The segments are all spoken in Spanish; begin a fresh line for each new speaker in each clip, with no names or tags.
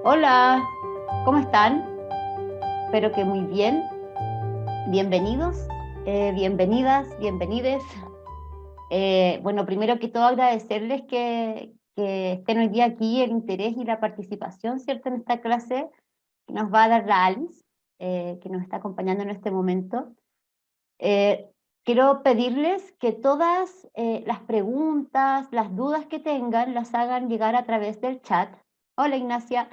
Hola, ¿cómo están? Espero que muy bien. Bienvenidos, bienvenidas, bienvenides. Bueno, primero que todo agradecerles que estén hoy día aquí, el interés y la participación, ¿cierto?, en esta clase que nos va a dar la Alice, que nos está acompañando en este momento. Eh, Quiero pedirles que todas las preguntas, las dudas que tengan, las hagan llegar a través del chat. Hola, Ignacia.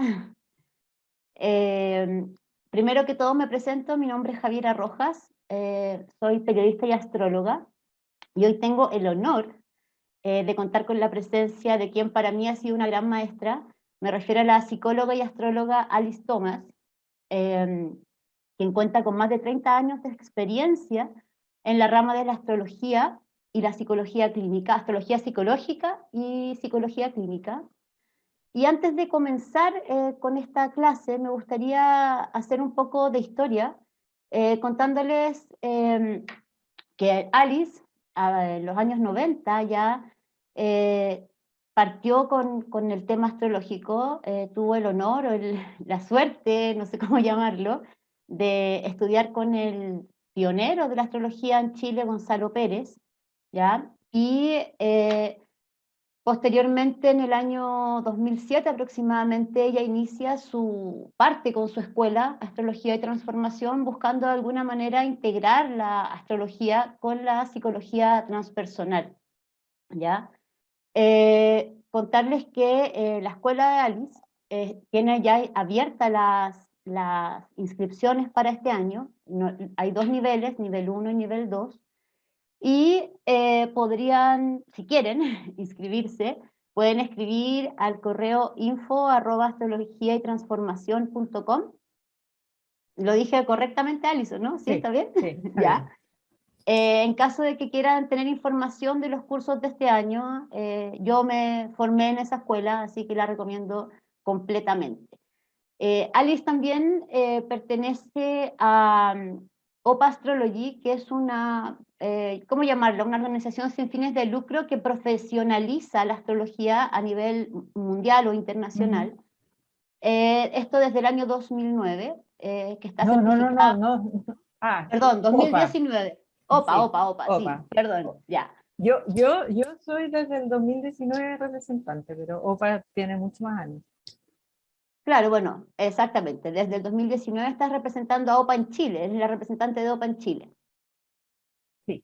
Eh, Primero que todo me presento, mi nombre es Javiera Rojas, soy periodista y astróloga, y hoy tengo el honor de contar con la presencia de quien para mí ha sido una gran maestra. Me refiero a la psicóloga y astróloga Alice Thomas, eh, quien cuenta con más de 30 años de experiencia en la rama de la astrología y la psicología clínica, astrología psicológica y psicología clínica. Y antes de comenzar con esta clase, me gustaría hacer un poco de historia, contándoles que Alice, en los años 90 ya, eh, partió con el tema astrológico, tuvo el honor o la suerte, no sé cómo llamarlo, de estudiar con el pionero de la astrología en Chile, Gonzalo Pérez, ¿ya? Y posteriormente, en el año 2007 aproximadamente, ella inicia su parte con su escuela, Astrología y Transformación, buscando de alguna manera integrar la astrología con la psicología transpersonal, ¿ya? Contarles que la escuela de Alice tiene ya abiertas las inscripciones para este año. Hay dos niveles, nivel 1 y nivel 2, y podrían, si quieren, inscribirse, pueden escribir al correo info@astrologiaytransformacion.com. Lo dije correctamente, Alison, ¿no? ¿Sí?
Sí,
¿Está bien?
sí, está
Ya.
bien.
En caso de que quieran tener información de los cursos de este año, yo me formé en esa escuela, así que la recomiendo completamente. Alice también pertenece a OPA Astrology, que es una, ¿cómo llamarlo? Una organización sin fines de lucro que profesionaliza la astrología a nivel mundial o
Ujú.
internacional. Esto desde el año 2009, que está
No, no, no, no,
certificada,
no. Ah,
perdón,
OPA,
2019. OPA,
sí,
OPA, OPA, sí,
OPA.
perdón, ya.
Yo soy desde el 2019 representante, pero OPA tiene mucho más años.
Claro, bueno, exactamente. Desde el 2019 estás representando a OPA en Chile, eres la representante de OPA en Chile.
Sí,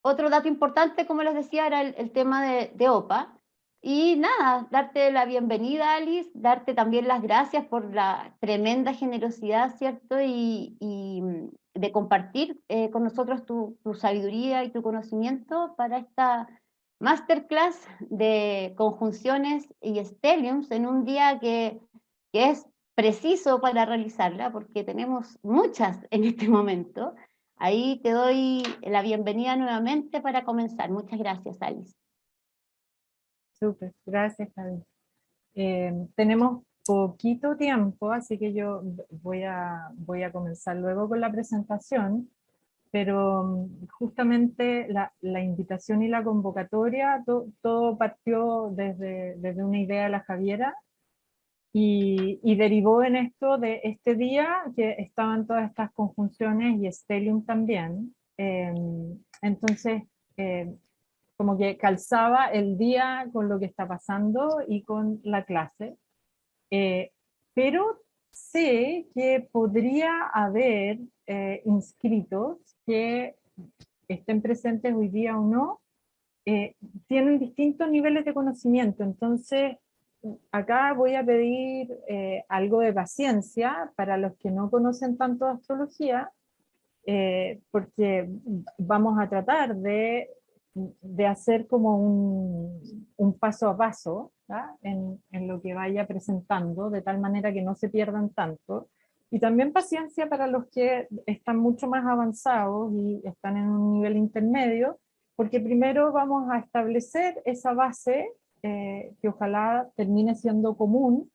Otro dato importante, como les decía, era el tema de OPA. Y nada, darte la bienvenida, Alice, darte también las gracias por la tremenda generosidad, ¿cierto? Y de compartir con nosotros tu sabiduría y tu conocimiento para esta masterclass de conjunciones y stelliums en un día que es preciso para realizarla, porque tenemos muchas en este momento. Ahí te doy la bienvenida nuevamente para comenzar. Muchas gracias, Alice.
súper, gracias, Javi. Tenemos poquito tiempo, así que yo voy a comenzar luego con la presentación, pero justamente la invitación y la convocatoria, todo partió desde una idea de la Javiera. Y derivó en esto de este día que estaban todas estas conjunciones y Stellium también. Entonces, eh, como que calzaba el día con lo que está pasando y con la clase. Eh, pero sé que podría haber inscritos que estén presentes hoy día o no, eh, tienen distintos niveles de conocimiento. Entonces, acá voy a pedir algo de paciencia para los que no conocen tanto de astrología, porque vamos a tratar de hacer como un paso a paso, ¿ya? En lo que vaya presentando, de tal manera que no se pierdan tanto. Y también paciencia para los que están mucho más avanzados y están en un nivel intermedio, porque primero vamos a establecer esa base que ojalá termine siendo común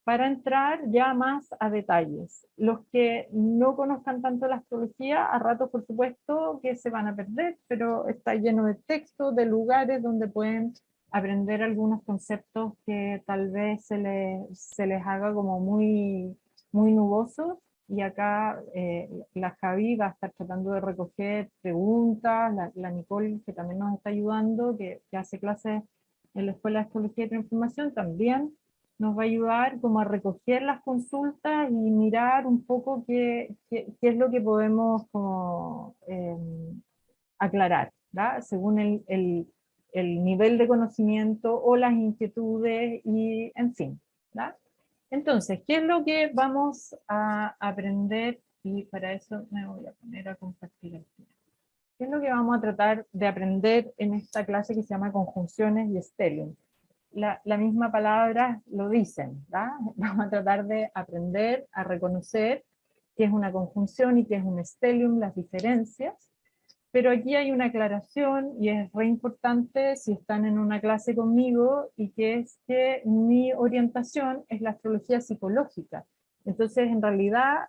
para entrar ya más a detalles. Los que no conozcan tanto la astrología, a ratos por supuesto que se van a perder, pero está lleno de textos, de lugares donde pueden aprender algunos conceptos que tal vez se les haga como muy, muy nubosos, y acá la Javi va a estar tratando de recoger preguntas, la Nicole, que también nos está ayudando, que hace clases en la Escuela de Astrología y Transformación, también nos va a ayudar como a recoger las consultas y mirar un poco qué es lo que podemos como, aclarar, ¿verdad? Según el nivel de conocimiento o las inquietudes y en fin, ¿verdad? Entonces, ¿qué es lo que vamos a aprender? Y para eso me voy a poner a compartir aquí. ¿Qué es lo que vamos a tratar de aprender en esta clase que se llama conjunciones y stellium? La misma palabra lo dicen, ¿verdad? Vamos a tratar de aprender a reconocer qué es una conjunción y qué es un stellium, las diferencias. Pero aquí hay una aclaración, y es re importante si están en una clase conmigo, y que es que mi orientación es la astrología psicológica. Entonces, en realidad,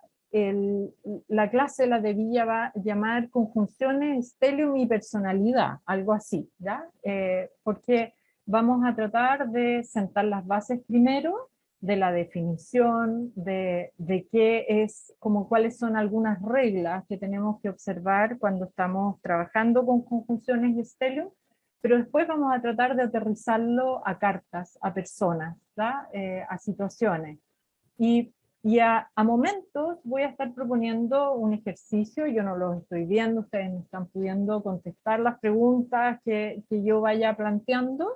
la clase la debía llamar conjunciones, stellium y personalidad, algo así, ¿ya? Porque vamos a tratar de sentar las bases primero, de la definición, de qué es, como cuáles son algunas reglas que tenemos que observar cuando estamos trabajando con conjunciones y stellium, pero después vamos a tratar de aterrizarlo a cartas, a personas, a situaciones. Y a momentos voy a estar proponiendo un ejercicio, yo no lo estoy viendo, ustedes me están pudiendo contestar las preguntas que yo vaya planteando,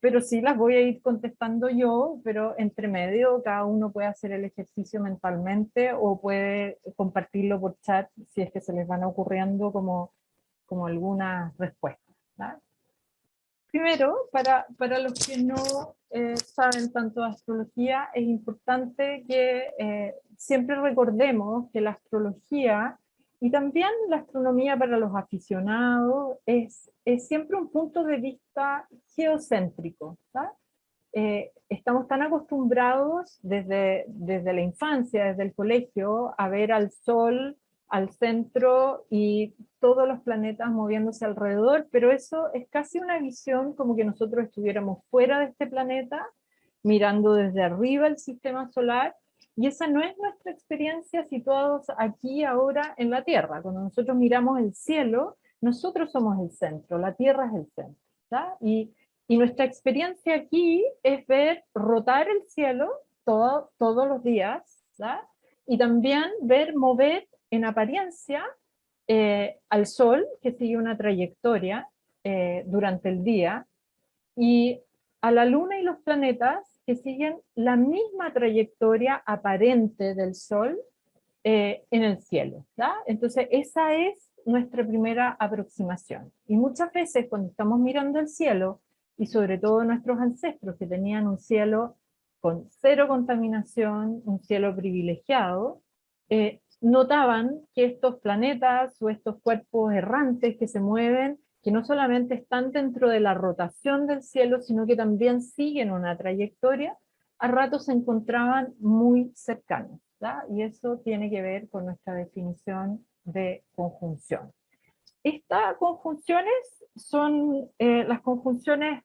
pero sí las voy a ir contestando yo, pero entre medio cada uno puede hacer el ejercicio mentalmente o puede compartirlo por chat si es que se les van ocurriendo como algunas respuestas, ¿verdad? Primero, para los que no saben tanto de astrología, es importante que siempre recordemos que la astrología y también la astronomía para los aficionados es siempre un punto de vista geocéntrico, ¿tá? Estamos tan acostumbrados desde la infancia, desde el colegio, a ver al Sol, al centro y todos los planetas moviéndose alrededor, pero eso es casi una visión como que nosotros estuviéramos fuera de este planeta, mirando desde arriba el sistema solar, y esa no es nuestra experiencia situados aquí ahora en la Tierra. Cuando nosotros miramos el cielo, nosotros somos el centro, la Tierra es el centro, ¿tá? Y nuestra experiencia aquí es ver rotar el cielo todos los días, ¿tá? Y también ver mover en apariencia al Sol, que sigue una trayectoria durante el día, y a la Luna y los planetas, que siguen la misma trayectoria aparente del Sol en el cielo, ¿tá? Entonces esa es nuestra primera aproximación. Y muchas veces cuando estamos mirando el cielo, y sobre todo nuestros ancestros que tenían un cielo con cero contaminación, un cielo privilegiado, notaban que estos planetas o estos cuerpos errantes que se mueven, que no solamente están dentro de la rotación del cielo, sino que también siguen una trayectoria, a ratos se encontraban muy cercanos, ¿verdad? Y eso tiene que ver con nuestra definición de conjunción. Estas conjunciones son las conjunciones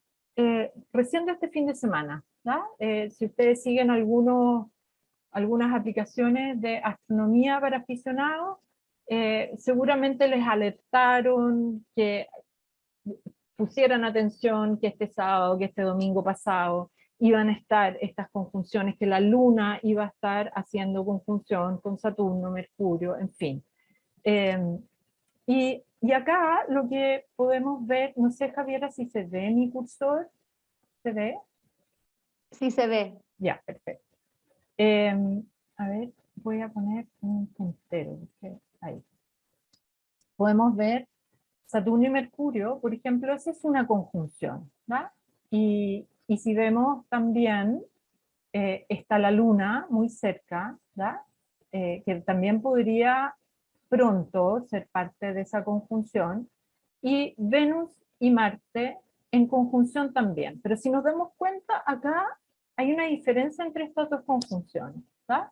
recién de este fin de semana, ¿verdad? Si ustedes siguen algunas aplicaciones de astronomía para aficionados, seguramente les alertaron que pusieran atención que este sábado, que este domingo pasado, iban a estar estas conjunciones, que la Luna iba a estar haciendo conjunción con Saturno, Mercurio, en fin. Y acá lo que podemos ver, no sé, Javiera, si se ve mi cursor, ¿se ve?
Sí se ve.
Ya, perfecto. A ver, voy a poner un puntero, ahí. Podemos ver Saturno y Mercurio, por ejemplo, esa es una conjunción, ¿verdad? Y si vemos también, está la Luna muy cerca, ¿verdad? Que también podría pronto ser parte de esa conjunción, y Venus y Marte en conjunción también. Pero si nos damos cuenta, acá hay una diferencia entre estas dos conjunciones, ¿verdad?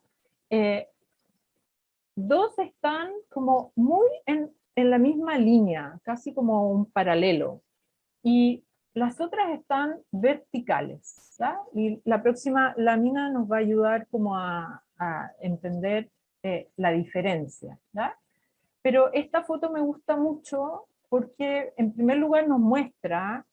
Dos están como muy en la misma línea, casi como un paralelo. Y las otras están verticales, ¿ya? Y la próxima lámina nos va a ayudar como a entender la diferencia, ¿ya? Pero esta foto me gusta mucho porque en primer lugar nos muestra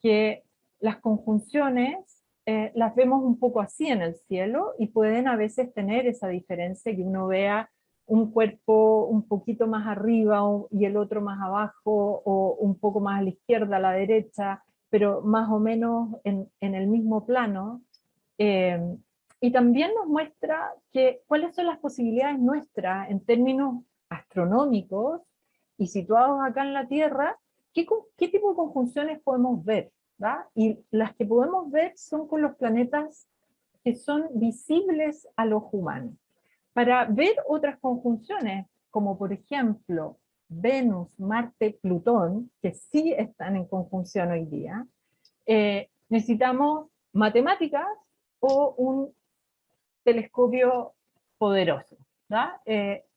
que las conjunciones las vemos un poco así en el cielo y pueden a veces tener esa diferencia que uno vea un cuerpo un poquito más arriba y el otro más abajo, o un poco más a la izquierda, a la derecha, pero más o menos en el mismo plano. Eh, y también nos muestra que, cuáles son las posibilidades nuestras en términos astronómicos y situados acá en la Tierra, qué tipo de conjunciones podemos ver, ¿va? Y las que podemos ver son con los planetas que son visibles a los humanos. Para ver otras conjunciones, como por ejemplo Venus, Marte, Plutón, que sí están en conjunción hoy día, necesitamos matemáticas o un telescopio poderoso, ¿verdad?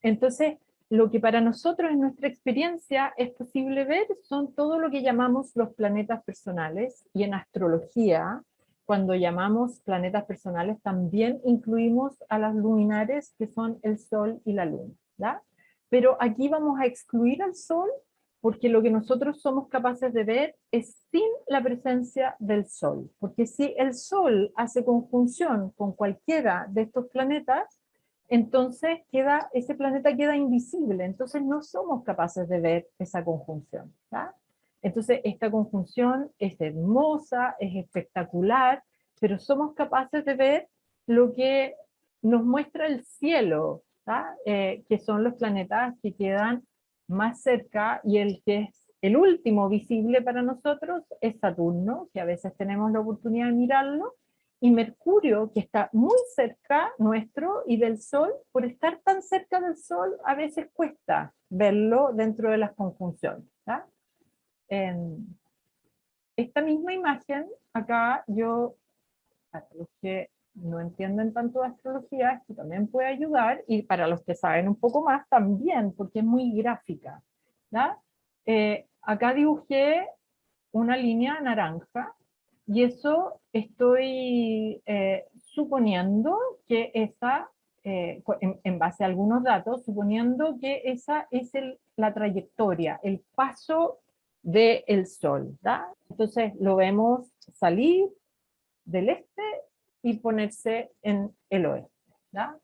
Entonces, lo que para nosotros en nuestra experiencia es posible ver son todo lo que llamamos los planetas personales, y en astrología, cuando llamamos planetas personales, también incluimos a las luminares, que son el Sol y la Luna, ¿verdad? Pero aquí vamos a excluir al Sol, porque lo que nosotros somos capaces de ver es sin la presencia del Sol. Porque si el Sol hace conjunción con cualquiera de estos planetas, entonces ese planeta queda invisible, entonces no somos capaces de ver esa conjunción, ¿tá? Entonces esta conjunción es hermosa, es espectacular, pero somos capaces de ver lo que nos muestra el cielo, ¿tá? Que son los planetas que quedan más cerca, y el que es el último visible para nosotros es Saturno, que a veces tenemos la oportunidad de mirarlo, y Mercurio, que está muy cerca nuestro y del Sol. Por estar tan cerca del Sol, a veces cuesta verlo dentro de las conjunciones, ¿tá? Esta misma imagen, acá yo, para los que no entienden tanto de astrología, esto también puede ayudar, y para los que saben un poco más también, porque es muy gráfica, ¿ya? Acá dibujé una línea naranja, y eso estoy suponiendo que esa, en base a algunos datos, suponiendo que esa es la trayectoria, el paso del Sol, ¿da? Entonces lo vemos salir del este y ponerse en el oeste, ¿da?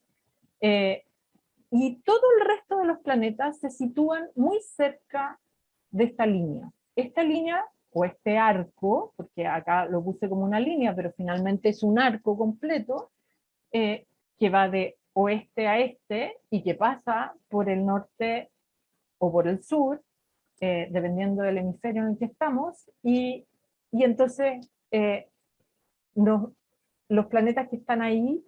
Y todo el resto de los planetas se sitúan muy cerca de esta línea. Esta línea, o este arco, porque acá lo puse como una línea, pero finalmente es un arco completo, que va de oeste a este y que pasa por el norte o por el sur, dependiendo del hemisferio en el que estamos, y entonces los planetas que están ahí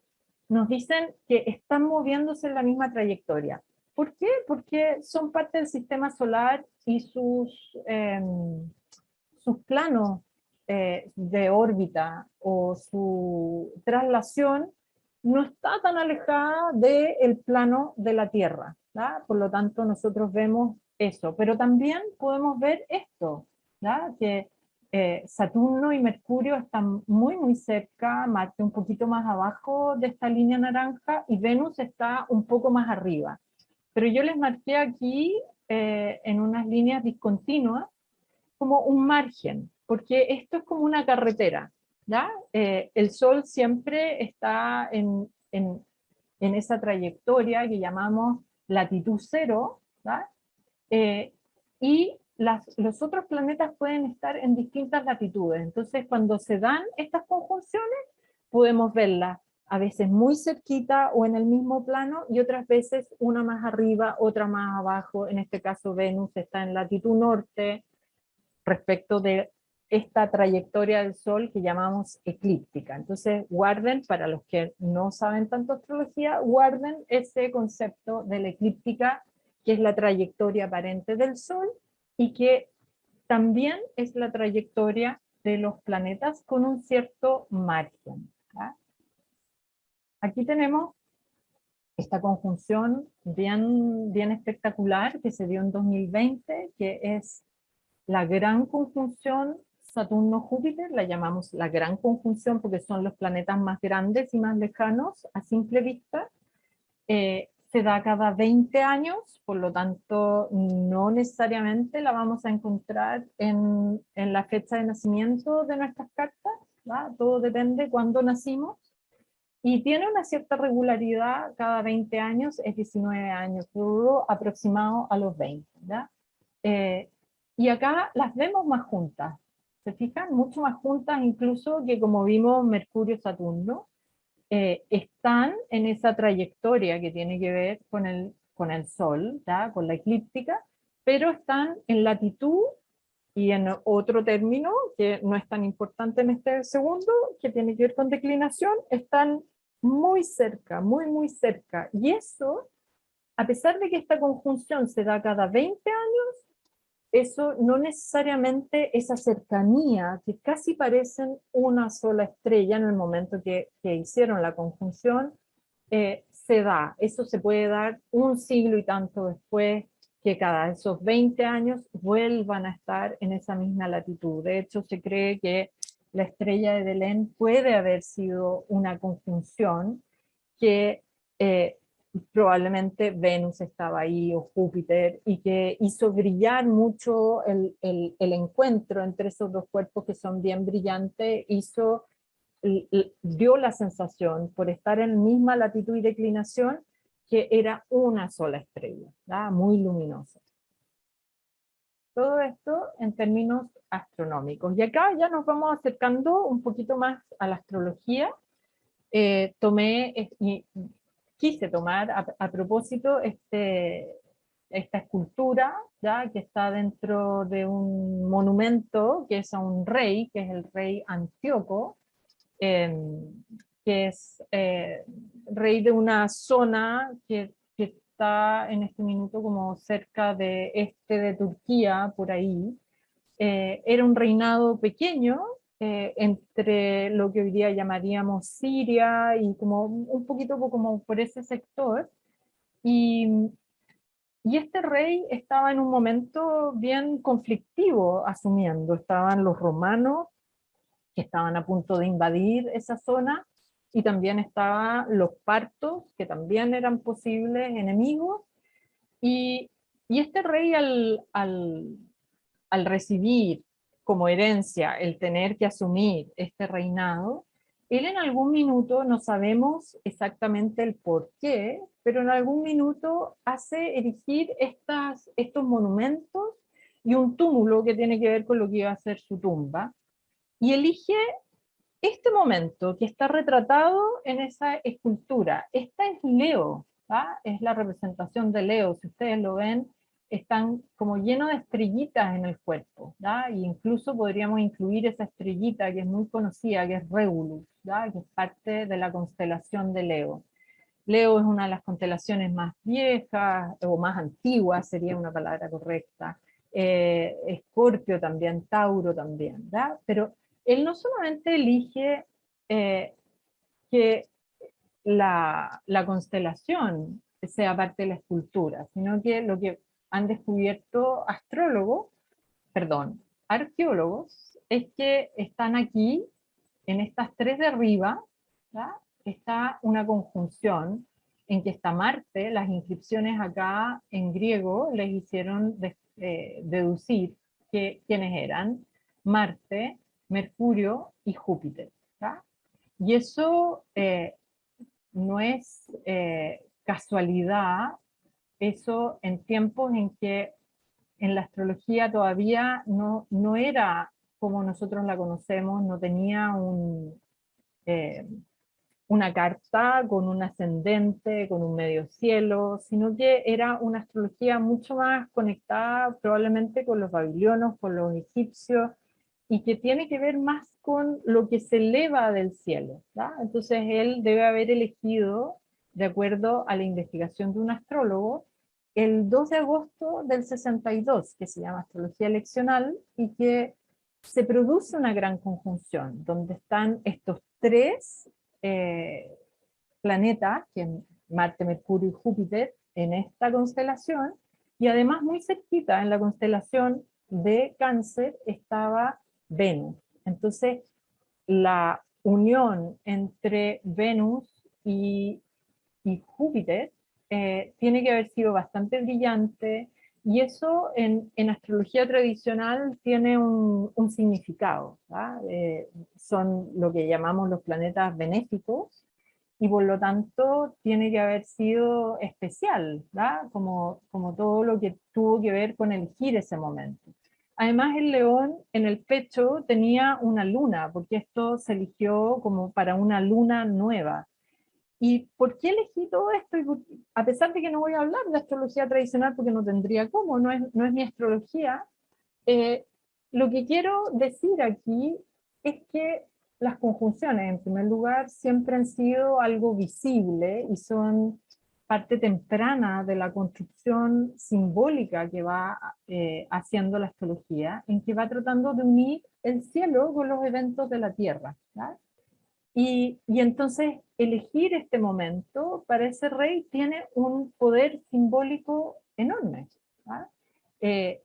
nos dicen que están moviéndose en la misma trayectoria. ¿Por qué? Porque son parte del sistema solar, y sus planos de órbita o su traslación no está tan alejada del plano de la Tierra, ¿verdad? Por lo tanto, nosotros vemos eso, pero también podemos ver esto, ¿verdad? Que Saturno y Mercurio están muy cerca, Marte un poquito más abajo de esta línea naranja, y Venus está un poco más arriba. Pero yo les marqué aquí en unas líneas discontinuas como un margen, porque esto es como una carretera, ¿ya? El Sol siempre está en esa trayectoria que llamamos latitud cero, ¿ya? Y los otros planetas pueden estar en distintas latitudes. Entonces, cuando se dan estas conjunciones, podemos verlas a veces muy cerquita o en el mismo plano, y otras veces una más arriba, otra más abajo. En este caso, Venus está en latitud norte respecto de esta trayectoria del Sol que llamamos eclíptica. Entonces, guarden, para los que no saben tanto astrología, guarden ese concepto de la eclíptica, que es la trayectoria aparente del Sol, y que también es la trayectoria de los planetas con un cierto margen, ¿verdad? Aquí tenemos esta conjunción bien espectacular que se dio en 2020, que es la gran conjunción Saturno-Júpiter, la llamamos la gran conjunción porque son los planetas más grandes y más lejanos a simple vista. Se da cada 20 años, por lo tanto no necesariamente la vamos a encontrar en la fecha de nacimiento de nuestras cartas, ¿va? Todo depende de cuándo nacimos. Y tiene una cierta regularidad cada 20 años, es 19 años, todo aproximado a los 20. ¿Ya? Y acá las vemos más juntas, ¿se fijan? Mucho más juntas incluso que como vimos Mercurio-Saturno. Están en esa trayectoria que tiene que ver con el Sol, ¿ya? Con la eclíptica, pero están en latitud y en otro término que no es tan importante en este segundo, que tiene que ver con declinación, están muy cerca, muy cerca. Y eso, a pesar de que esta conjunción se da cada 20 años, eso no necesariamente esa cercanía, que casi parecen una sola estrella en el momento que hicieron la conjunción, se da. Eso se puede dar un siglo y tanto después, que cada esos 20 años vuelvan a estar en esa misma latitud. De hecho, se cree que la estrella de Belén puede haber sido una conjunción que probablemente Venus estaba ahí o Júpiter, y que hizo brillar mucho el encuentro entre esos dos cuerpos que son bien brillantes, dio la sensación, por estar en misma latitud y declinación, que era una sola estrella, ¿verdad? Muy luminosa. Todo esto en términos astronómicos. Y acá ya nos vamos acercando un poquito más a la astrología. Quise tomar a propósito esta escultura, ¿ya? Que está dentro de un monumento que es a un rey, que es el rey Antíoco, que es rey de una zona que está en este minuto como cerca de Turquía, por ahí. Era un reinado pequeño, entre lo que hoy día llamaríamos Siria y como un poquito como por ese sector. Y, y este rey estaba en un momento bien conflictivo asumiendo. Estaban los romanos que estaban a punto de invadir esa zona, y también estaban los partos, que también eran posibles enemigos. Y, y este rey al recibir como herencia el tener que asumir este reinado, él en algún minuto, no sabemos exactamente el por qué, pero en algún minuto hace erigir estos monumentos y un túmulo que tiene que ver con lo que iba a ser su tumba, y elige este momento que está retratado en esa escultura. Esta es Leo, ¿tá? Es la representación de Leo. Si ustedes lo ven, están como llenos de estrellitas en el cuerpo, ¿tá? Y incluso podríamos incluir esa estrellita que es muy conocida, que es Regulus, ¿tá? Que es parte de la constelación de Leo. Leo es una de las constelaciones más viejas, o más antiguas, sería una palabra correcta. Escorpio también, Tauro también, ¿tá? Pero él no solamente elige que la constelación sea parte de la escultura, sino que lo que han descubierto astrólogos, perdón, arqueólogos, es que están aquí, en estas tres de arriba, ¿ya? Está una conjunción en que está Marte. Las inscripciones acá en griego les hicieron deducir quiénes eran Marte, Mercurio y Júpiter, ¿ya? Y eso no es casualidad, eso en tiempos en que en la astrología todavía no era como nosotros la conocemos, no tenía una carta con un ascendente, con un medio cielo, sino que era una astrología mucho más conectada probablemente con los babilonios, con los egipcios, y que tiene que ver más con lo que se eleva del cielo, ¿verdad? Entonces él debe haber elegido, de acuerdo a la investigación de un astrólogo, el 2 de agosto del 62, que se llama astrología leccional, y que se produce una gran conjunción, donde están estos tres planetas, que Marte, Mercurio y Júpiter, en esta constelación, y además muy cerquita, en la constelación de Cáncer, estaba Venus. Entonces, la unión entre Venus y Júpiter tiene que haber sido bastante brillante, y eso en astrología tradicional tiene un significado, ¿verdad? Son lo que llamamos los planetas benéficos, y por lo tanto tiene que haber sido especial, ¿verdad? Como todo lo que tuvo que ver con elegir ese momento. Además, el león en el pecho tenía una luna, porque esto se eligió como para una luna nueva. ¿Y por qué elegí todo esto? A pesar de que no voy a hablar de astrología tradicional porque no tendría cómo, no es mi astrología, eh, lo que quiero decir aquí es que las conjunciones, en primer lugar, siempre han sido algo visible y son parte temprana de la construcción simbólica que va haciendo la astrología, en que va tratando de unir el cielo con los eventos de la Tierra, ¿verdad? Y entonces elegir este momento para ese rey tiene un poder simbólico enorme, ¿verdad? Eh,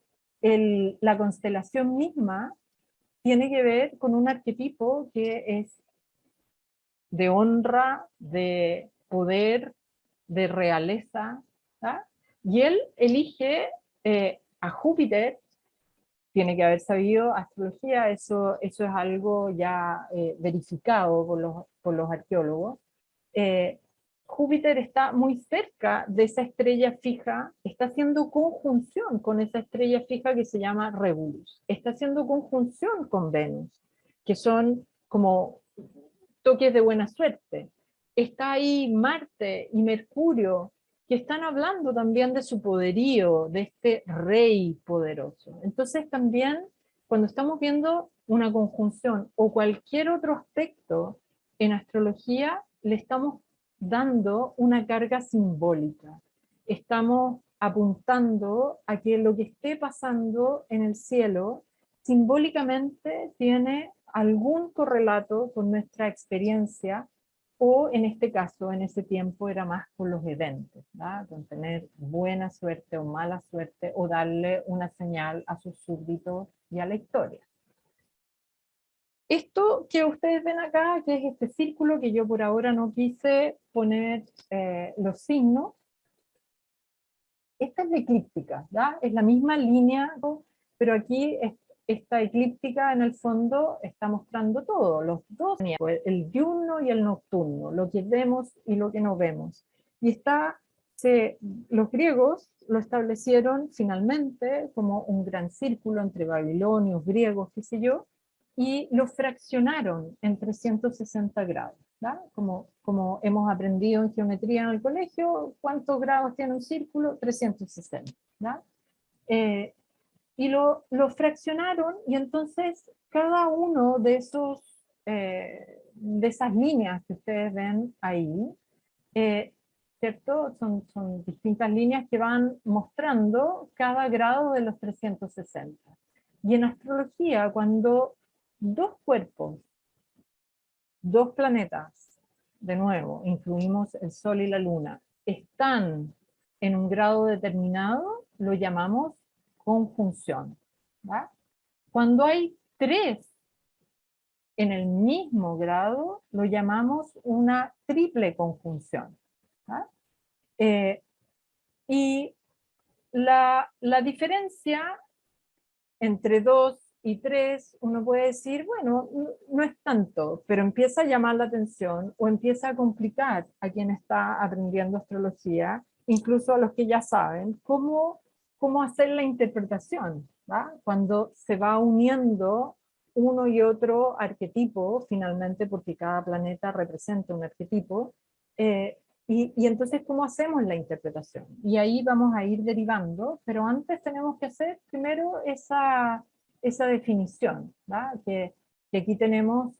la constelación misma tiene que ver con un arquetipo que es de honra, de poder, de realeza, ¿verdad? Y él elige a Júpiter. Tiene que haber sabido astrología, eso es algo ya verificado por los arqueólogos. Eh, Júpiter está muy cerca de esa estrella fija, está haciendo conjunción con esa estrella fija que se llama Regulus, está haciendo conjunción con Venus, que son como toques de buena suerte. Está ahí Marte y Mercurio, que están hablando también de su poderío, de este rey poderoso. Entonces también, cuando estamos viendo una conjunción o cualquier otro aspecto en astrología, le estamos dando una carga simbólica. Estamos apuntando a que lo que esté pasando en el cielo simbólicamente tiene algún correlato con nuestra experiencia, o en este caso, en ese tiempo, era más con los eventos, ¿verdad? Con tener buena suerte o mala suerte, o darle una señal a sus súbditos y a la historia. Esto que ustedes ven acá, que es este círculo, que yo por ahora no quise poner los signos, esta es la eclíptica, ¿ya? Es la misma línea, pero aquí esta eclíptica en el fondo está mostrando todo, los dos, el diurno y el nocturno, lo que vemos y lo que no vemos. Y los griegos lo establecieron finalmente como un gran círculo entre babilonios, griegos, qué sé yo, y lo fraccionaron en 360 grados. Como hemos aprendido en geometría en el colegio, ¿cuántos grados tiene un círculo? 360. Y lo fraccionaron, y entonces cada uno de esas líneas que ustedes ven ahí, ¿cierto? Son distintas líneas que van mostrando cada grado de los 360. Y en astrología, cuando dos cuerpos, dos planetas, de nuevo, incluimos el Sol y la Luna, están en un grado determinado, lo llamamos conjunción, ¿va? Cuando hay tres en el mismo grado, lo llamamos una triple conjunción, ¿va? Y la diferencia entre 2 y 3, uno puede decir, bueno, no es tanto, pero empieza a llamar la atención o empieza a complicar a quien está aprendiendo astrología, incluso a los que ya saben, cómo hacer la interpretación, ¿va? Cuando se va uniendo uno y otro arquetipo, finalmente, porque cada planeta representa un arquetipo, y entonces, ¿cómo hacemos la interpretación? Y ahí vamos a ir derivando, pero antes tenemos que hacer primero esa definición, ¿verdad? Que aquí tenemos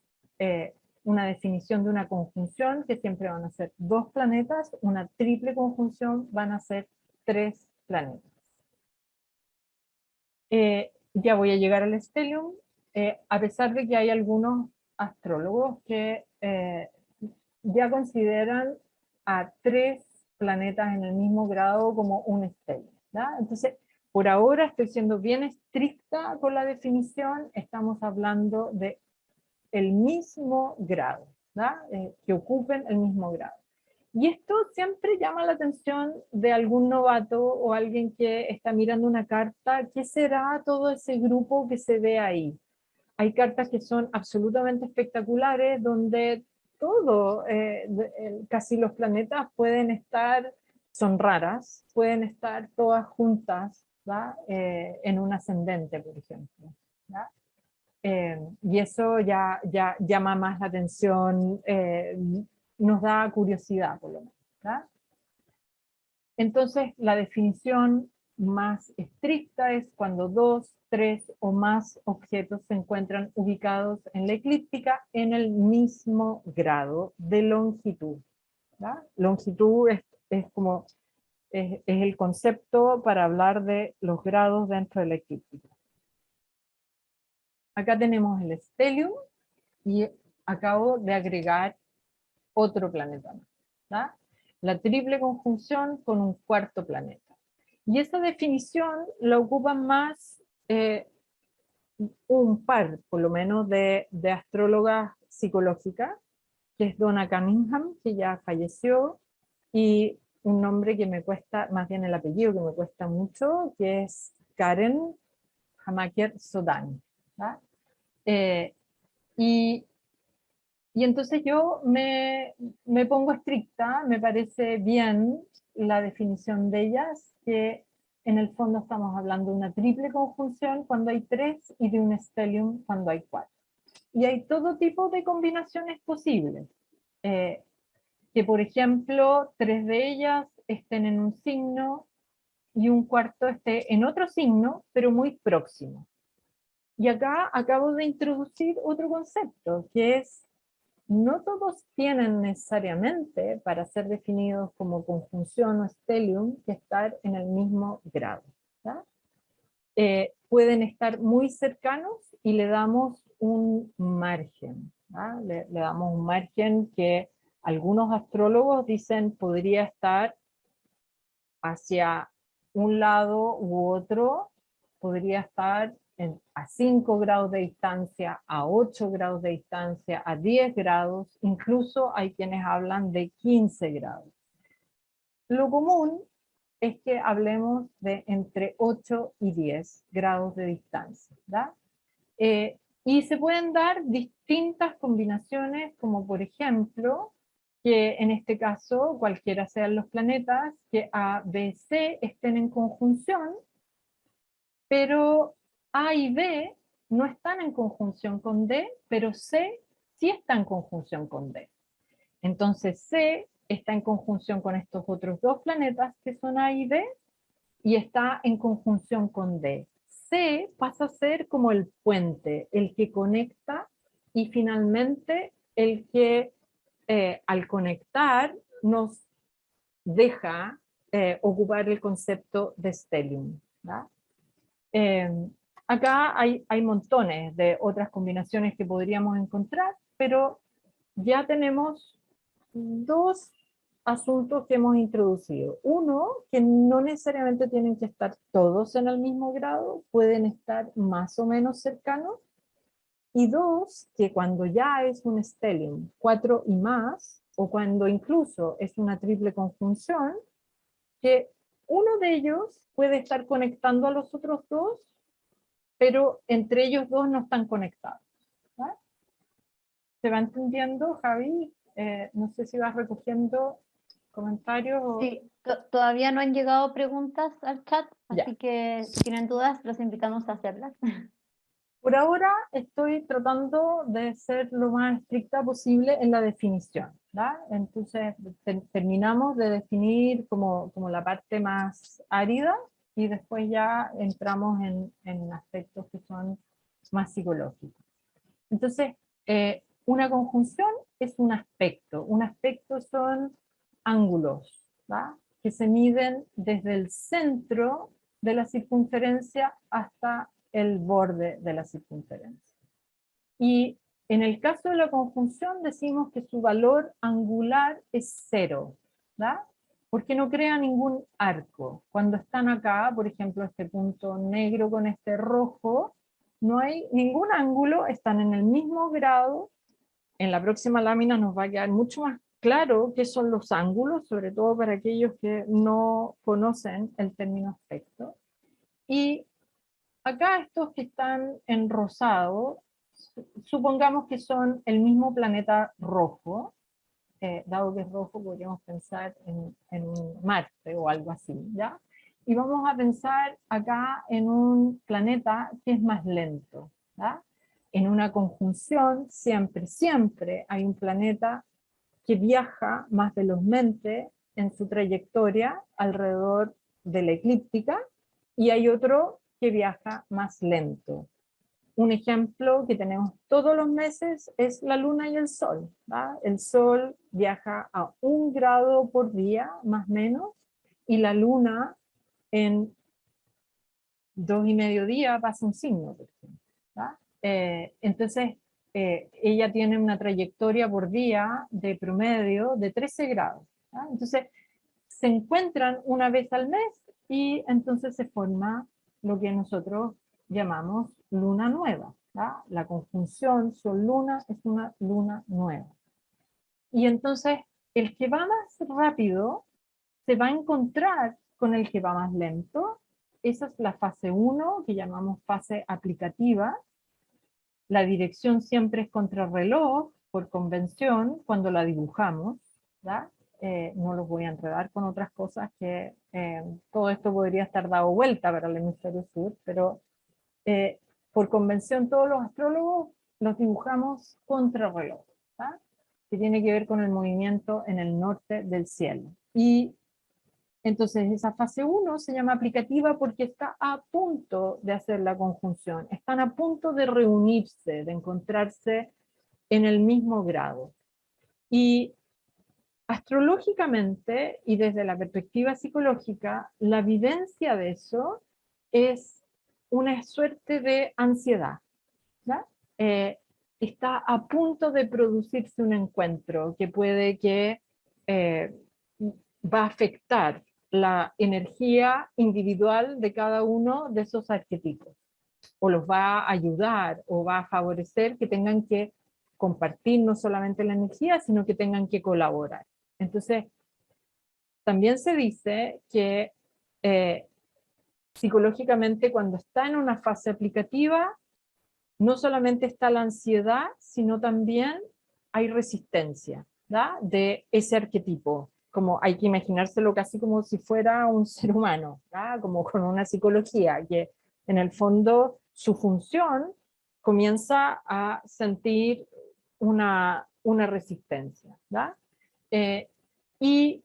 una definición de una conjunción, que siempre van a ser dos planetas, una triple conjunción van a ser tres planetas. Ya voy a llegar al stellium, a pesar de que hay algunos astrólogos que ya consideran a tres planetas en el mismo grado como un stellium, ¿verdad? Entonces, por ahora estoy siendo bien estricta con la definición, estamos hablando de el mismo grado, ¿verdad? Que ocupen el mismo grado. Y esto siempre llama la atención de algún novato o alguien que está mirando una carta. ¿Qué será todo ese grupo que se ve ahí? Hay cartas que son absolutamente espectaculares, donde todo, casi los planetas pueden estar, son raras, pueden estar todas juntas, ¿verdad? En un ascendente, por ejemplo, ¿verdad? Y eso ya llama más la atención, nos da curiosidad, por lo menos, ¿verdad? Entonces, la definición más estricta es cuando 2, 3 o más objetos se encuentran ubicados en la eclíptica en el mismo grado de longitud, ¿verdad? Longitud es como, es el concepto para hablar de los grados dentro de la eclíptica. Acá tenemos el stellium y acabo de agregar otro planeta más, ¿verdad? La triple conjunción con un cuarto planeta. Y esa definición la ocupan más un par, por lo menos, de astrólogas psicológicas, que es Donna Cunningham, que ya falleció, y un nombre que me cuesta, más bien el apellido que me cuesta mucho, que es Karen Hamaker Sodani, ¿verdad? Y entonces yo me pongo estricta, me parece bien la definición de ellas, que en el fondo estamos hablando de una triple conjunción cuando hay 3 y de un stellium cuando hay 4. Y hay todo tipo de combinaciones posibles. Que por ejemplo 3 de ellas estén en un signo y un cuarto esté en otro signo, pero muy próximo. Y acá acabo de introducir otro concepto, que es no todos tienen necesariamente, para ser definidos como conjunción o stellium, que estar en el mismo grado, ¿verdad? Pueden estar muy cercanos y le damos un margen, ¿verdad? Le damos un margen que algunos astrólogos dicen podría estar hacia un lado u otro, podría estar a 5 grados de distancia, a 8 grados de distancia, a 10 grados, incluso hay quienes hablan de 15 grados. Lo común es que hablemos de entre 8 y 10 grados de distancia, ¿verdad? Y se pueden dar distintas combinaciones, como por ejemplo, que en este caso, cualquiera sean los planetas, que A, B, C estén en conjunción, pero A y B no están en conjunción con D, pero C sí está en conjunción con D. Entonces C está en conjunción con estos otros dos planetas que son A y B, y está en conjunción con D. C pasa a ser como el puente, el que conecta, y finalmente el que al conectar nos deja ocupar el concepto de stellium, ¿verdad? Acá hay montones de otras combinaciones que podríamos encontrar, pero ya tenemos 2 asuntos que hemos introducido. Uno, que no necesariamente tienen que estar todos en el mismo grado, pueden estar más o menos cercanos. Y 2, que cuando ya es un stellium 4 y más, o cuando incluso es una triple conjunción, que uno de ellos puede estar conectando a los otros 2, pero entre ellos 2 no están conectados, ¿verdad? ¿Se va entendiendo, Javi? No sé si vas recogiendo comentarios o...
Sí, todavía no han llegado preguntas al chat,
Ya.
así que si tienen dudas, los invitamos a hacerlas.
Por ahora estoy tratando de ser lo más estricta posible en la definición, ¿verdad? Entonces terminamos de definir como la parte más árida y después ya entramos en aspectos que son más psicológicos. Entonces, una conjunción es un aspecto son ángulos, ¿verdad? Que se miden desde el centro de la circunferencia hasta el borde de la circunferencia. Y en el caso de la conjunción decimos que su valor angular es 0, ¿verdad? porque no crea ningún arco. Cuando están acá, por ejemplo, este punto negro con este rojo, no hay ningún ángulo, están en el mismo grado. En la próxima lámina nos va a quedar mucho más claro qué son los ángulos, sobre todo para aquellos que no conocen el término aspecto. Y acá estos que están en rosado, supongamos que son el mismo planeta rojo, dado que es rojo podríamos pensar en un Marte o algo así, ¿ya? Y vamos a pensar acá en un planeta que es más lento, ¿ya? En una conjunción siempre hay un planeta que viaja más velozmente en su trayectoria alrededor de la eclíptica y hay otro que viaja más lento. Un ejemplo que tenemos todos los meses es la luna y el sol, ¿va? El sol viaja a 1 grado por día, más o menos, y la luna en 2,5 días pasa un signo, por ejemplo, ¿va? Entonces, ella tiene una trayectoria por día de promedio de 13 grados. ¿Va? Entonces, se encuentran una vez al mes y entonces se forma lo que nosotros llamamos luna nueva. ¿Va? La conjunción sol-luna es una luna nueva. Y entonces, el que va más rápido se va a encontrar con el que va más lento. Esa es la fase 1, que llamamos fase aplicativa. La dirección siempre es contrarreloj, por convención, cuando la dibujamos, ¿ya? No los voy a enredar con otras cosas que todo esto podría estar dado vuelta para el hemisferio sur, pero por convención todos los astrólogos los dibujamos contrarreloj, ¿ya? Que tiene que ver con el movimiento en el norte del cielo. Y entonces esa fase 1 se llama aplicativa porque está a punto de hacer la conjunción, están a punto de reunirse, de encontrarse en el mismo grado. Y astrológicamente y desde la perspectiva psicológica, la vivencia de eso es una suerte de ansiedad, ¿ya? Está a punto de producirse un encuentro que puede que va a afectar la energía individual de cada uno de esos arquetipos, o los va a ayudar o va a favorecer que tengan que compartir no solamente la energía, sino que tengan que colaborar. Entonces, también se dice que psicológicamente cuando está en una fase aplicativa, no solamente está la ansiedad, sino también hay resistencia, ¿da? De ese arquetipo. Como hay que imaginárselo casi como si fuera un ser humano, ¿da? Como con una psicología, que en el fondo su función comienza a sentir una resistencia, ¿da? Y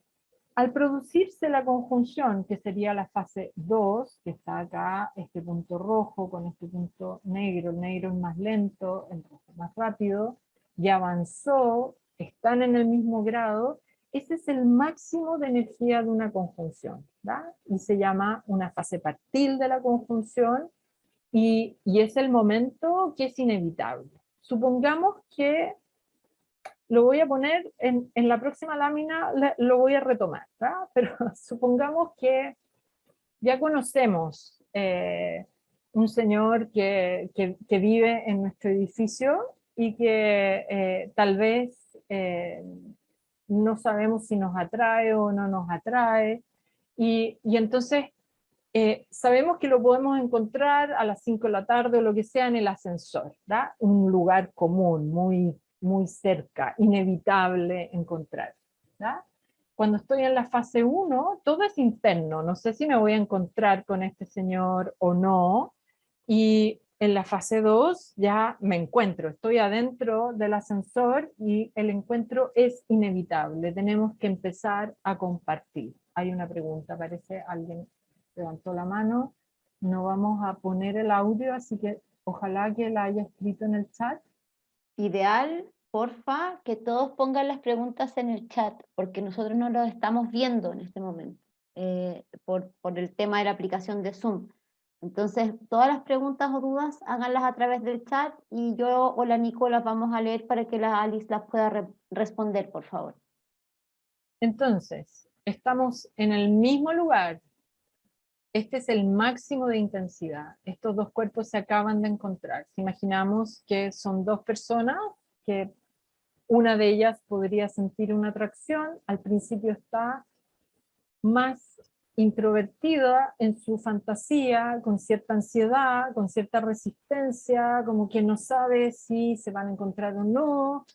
al producirse la conjunción, que sería la fase 2, que está acá, este punto rojo con este punto negro, el negro es más lento, el rojo es más rápido, ya avanzó, están en el mismo grado, ese es el máximo de energía de una conjunción, ¿verdad? Y se llama una fase partil de la conjunción, y es el momento que es inevitable. Supongamos que lo voy a poner en la próxima lámina, lo voy a retomar, ¿verdad? Pero supongamos que ya conocemos un señor que vive en nuestro edificio y que tal vez no sabemos si nos atrae o no nos atrae, y entonces sabemos que lo podemos encontrar a las 5 de la tarde o lo que sea en el ascensor, ¿verdad? Un lugar común, muy cerca, inevitable encontrar, ¿verdad? Cuando estoy en la fase 1, todo es interno, no sé si me voy a encontrar con este señor o no, y en la fase 2 ya me encuentro, estoy adentro del ascensor y el encuentro es inevitable, tenemos que empezar a compartir. Hay una pregunta, parece alguien levantó la mano, no vamos a poner el audio, así que ojalá que la haya escrito en el chat.
Ideal, porfa, que todos pongan las preguntas en el chat, porque nosotros no lo estamos viendo en este momento, por el tema de la aplicación de Zoom. Entonces, todas las preguntas o dudas, háganlas a través del chat y yo o la Nico las vamos a leer para que la Alice las pueda responder, por favor.
Entonces, estamos en el mismo lugar. Este es el máximo de intensidad. Estos dos cuerpos se acaban de encontrar. Si imaginamos que son dos personas, que una de ellas podría sentir una atracción, al principio está más introvertida en su fantasía, con cierta ansiedad, con cierta resistencia, como que no sabe si se van a encontrar o no,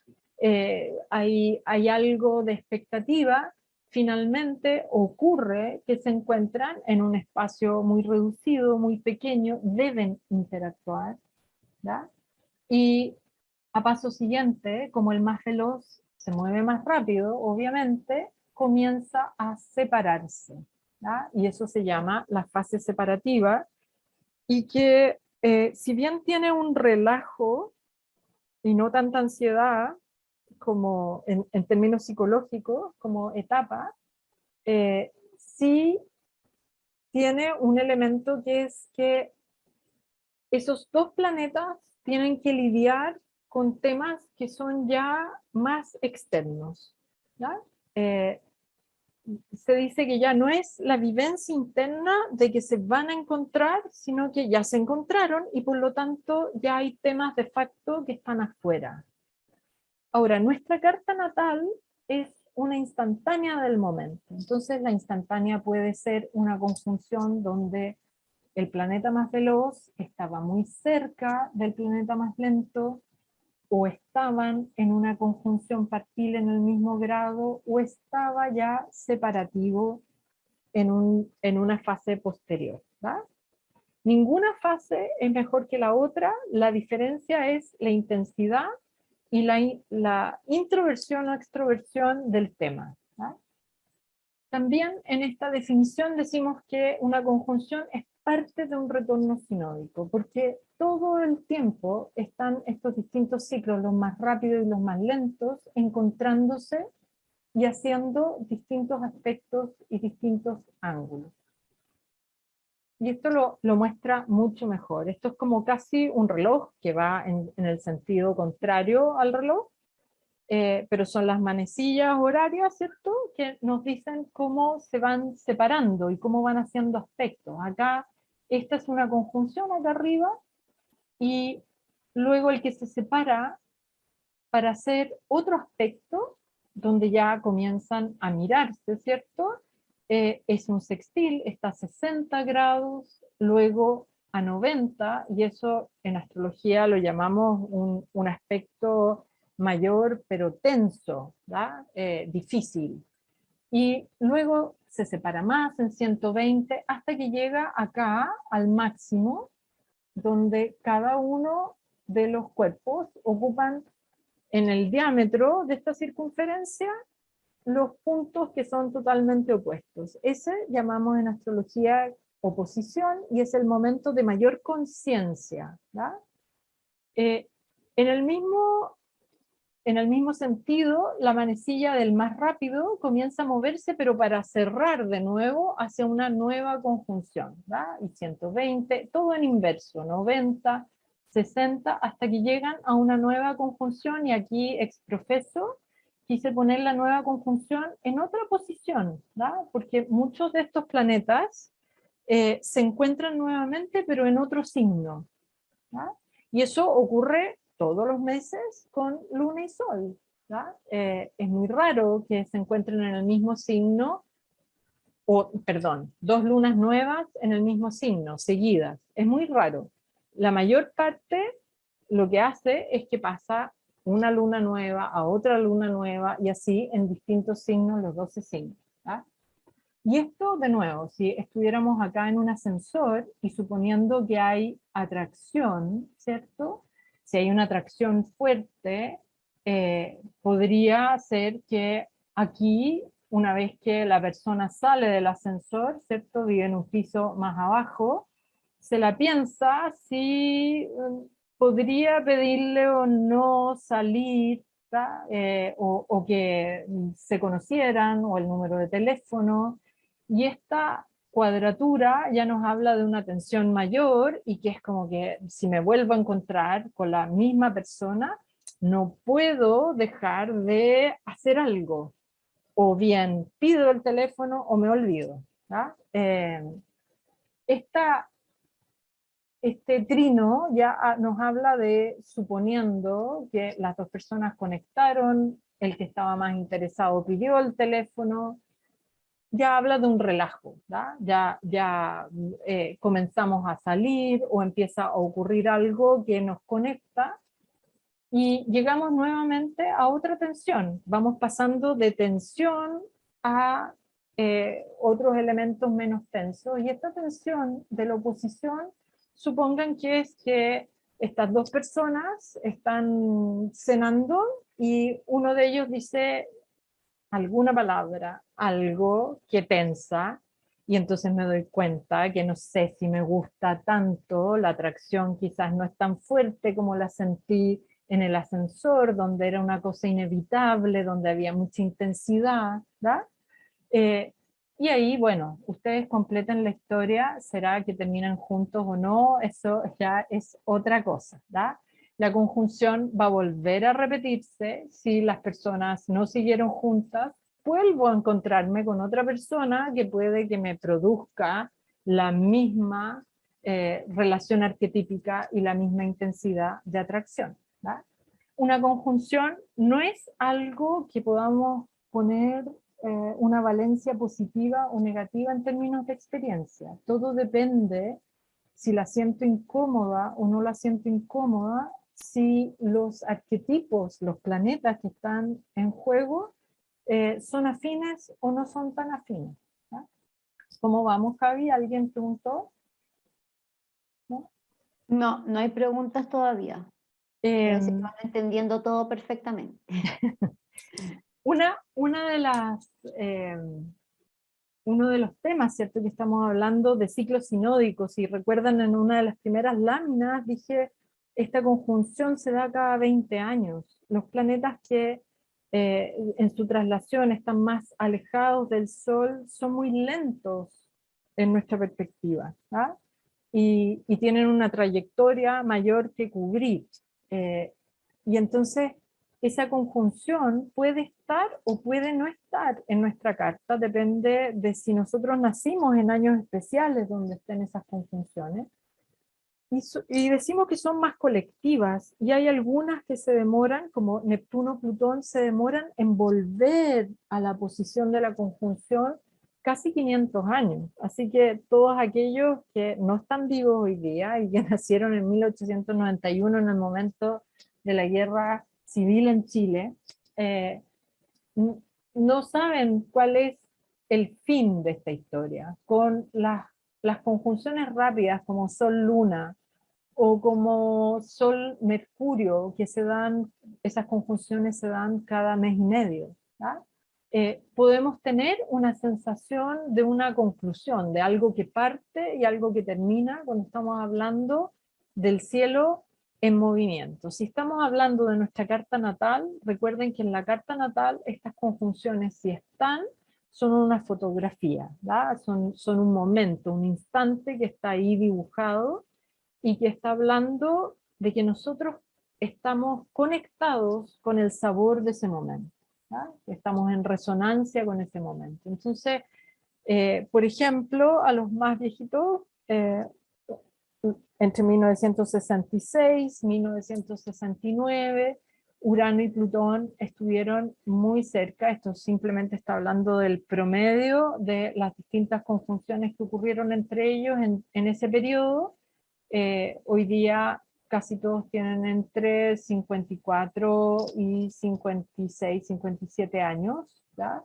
hay algo de expectativa. Finalmente ocurre que se encuentran en un espacio muy reducido, muy pequeño, deben interactuar, ¿ya? Y a paso siguiente, como el más veloz se mueve más rápido, obviamente, comienza a separarse, ¿ya? Y eso se llama la fase separativa, y que si bien tiene un relajo y no tanta ansiedad, como en términos psicológicos, como etapa, sí tiene un elemento que es que esos dos planetas tienen que lidiar con temas que son ya más externos, ¿ya? Se dice que ya no es la vivencia interna de que se van a encontrar, sino que ya se encontraron y por lo tanto ya hay temas de facto que están afuera. Ahora, nuestra carta natal es una instantánea del momento. Entonces la instantánea puede ser una conjunción donde el planeta más veloz estaba muy cerca del planeta más lento, o estaban en una conjunción partil en el mismo grado, o estaba ya separativo en una fase posterior, ¿verdad? Ninguna fase es mejor que la otra, la diferencia es la intensidad y la introversión o extroversión del tema, ¿verdad? También en esta definición decimos que una conjunción es parte de un retorno sinódico, porque todo el tiempo están estos distintos ciclos, los más rápidos y los más lentos, encontrándose y haciendo distintos aspectos y distintos ángulos. Y esto lo muestra mucho mejor. Esto es como casi un reloj que va en el sentido contrario al reloj, pero son las manecillas horarias, ¿cierto?, que nos dicen cómo se van separando y cómo van haciendo aspectos. Acá, esta es una conjunción acá arriba, y luego el que se separa para hacer otro aspecto, donde ya comienzan a mirarse, ¿cierto? Es un sextil, está a 60 grados, luego a 90, y eso en astrología lo llamamos un aspecto mayor, pero tenso, ¿verdad? Difícil. Y luego se separa más en 120 hasta que llega acá al máximo, donde cada uno de los cuerpos ocupan en el diámetro de esta circunferencia los puntos que son totalmente opuestos. Ese llamamos en astrología oposición, y es el momento de mayor conciencia, ¿verdad? En el mismo sentido, la manecilla del más rápido comienza a moverse, pero para cerrar de nuevo hacia una nueva conjunción, ¿verdad? Y 120, todo en inverso, 90, 60, hasta que llegan a una nueva conjunción, y aquí exprofeso quise poner la nueva conjunción en otra posición, ¿verdad? Porque muchos de estos planetas se encuentran nuevamente, pero en otro signo, ¿verdad? Y eso ocurre todos los meses con Luna y Sol, ¿verdad? Es muy raro que se encuentren en el mismo signo, o perdón, dos lunas nuevas en el mismo signo, seguidas. Es muy raro. La mayor parte lo que hace es que pasa una luna nueva a otra luna nueva, y así en distintos signos, los 12 signos, ¿verdad? Y esto, de nuevo, si estuviéramos acá en un ascensor y suponiendo que hay atracción, ¿cierto? Si hay una atracción fuerte, podría ser que aquí, una vez que la persona sale del ascensor, ¿cierto?, vive en un piso más abajo, se la piensa si podría pedirle o no salir, o que se conocieran, o el número de teléfono. Y esta cuadratura ya nos habla de una tensión mayor, y que es como que si me vuelvo a encontrar con la misma persona, no puedo dejar de hacer algo, o bien pido el teléfono o me olvido. ¿Ya? Este trino ya nos habla de suponiendo que las dos personas conectaron, el que estaba más interesado pidió el teléfono, ya habla de un relajo, ¿ya? Ya comenzamos a salir o empieza a ocurrir algo que nos conecta y llegamos nuevamente a otra tensión. Vamos pasando de tensión a otros elementos menos tensos, y esta tensión de la oposición, supongan que es que estas dos personas están cenando y uno de ellos dice alguna palabra, algo que tensa, y entonces me doy cuenta que no sé si me gusta tanto, la atracción quizás no es tan fuerte como la sentí en el ascensor, donde era una cosa inevitable, donde había mucha intensidad, ¿verdad? Eh, y ahí, bueno, ustedes completen la historia, será que terminan juntos o no, eso ya es otra cosa, ¿verdad? La conjunción va a volver a repetirse si las personas no siguieron juntas, vuelvo a encontrarme con otra persona que puede que me produzca la misma relación arquetípica y la misma intensidad de atracción, ¿verdad? Una conjunción no es algo que podamos poner una valencia positiva o negativa en términos de experiencia. Todo depende si la siento incómoda o no la siento incómoda, si los arquetipos, los planetas que están en juego, son afines o no son tan afines. ¿Ya? ¿Cómo vamos, Javi? ¿Alguien preguntó? ¿No?
No, no hay preguntas todavía. Se
Eh,
van entendiendo todo perfectamente.
una de las... uno de los temas, ¿cierto? Que estamos hablando de ciclos sinódicos, y recuerdan en una de las primeras láminas, dije, esta conjunción se da cada 20 años. Los planetas que en su traslación están más alejados del Sol son muy lentos en nuestra perspectiva, ¿ah? Y tienen una trayectoria mayor que cubrir. Eh, y entonces esa conjunción puede estar o puede no estar en nuestra carta, depende de si nosotros nacimos en años especiales donde estén esas conjunciones. Y decimos que son más colectivas, y hay algunas que se demoran, como Neptuno-Plutón, se demoran en volver a la posición de la conjunción casi 500 años. Así que todos aquellos que no están vivos hoy día y que nacieron en 1891, en el momento de la guerra civil en Chile, eh, no saben cuál es el fin de esta historia. Con las conjunciones rápidas como Sol-Luna, o como Sol-Mercurio, que se dan, esas conjunciones se dan cada mes y medio, ¿ya? Podemos tener una sensación de una conclusión, de algo que parte y algo que termina, cuando estamos hablando del cielo en movimiento. Si estamos hablando de nuestra carta natal, recuerden que en la carta natal estas conjunciones, si están, son una fotografía, ¿ya? Son un momento, un instante que está ahí dibujado, y que está hablando de que nosotros estamos conectados con el sabor de ese momento, ¿ya? Estamos en resonancia con ese momento. Entonces, por ejemplo, a los más viejitos, entre 1966 y 1969, Urano y Plutón estuvieron muy cerca. Esto simplemente está hablando del promedio de las distintas conjunciones que ocurrieron entre ellos en ese periodo. Hoy día casi todos tienen entre 54 y 56, 57 años, ¿ya?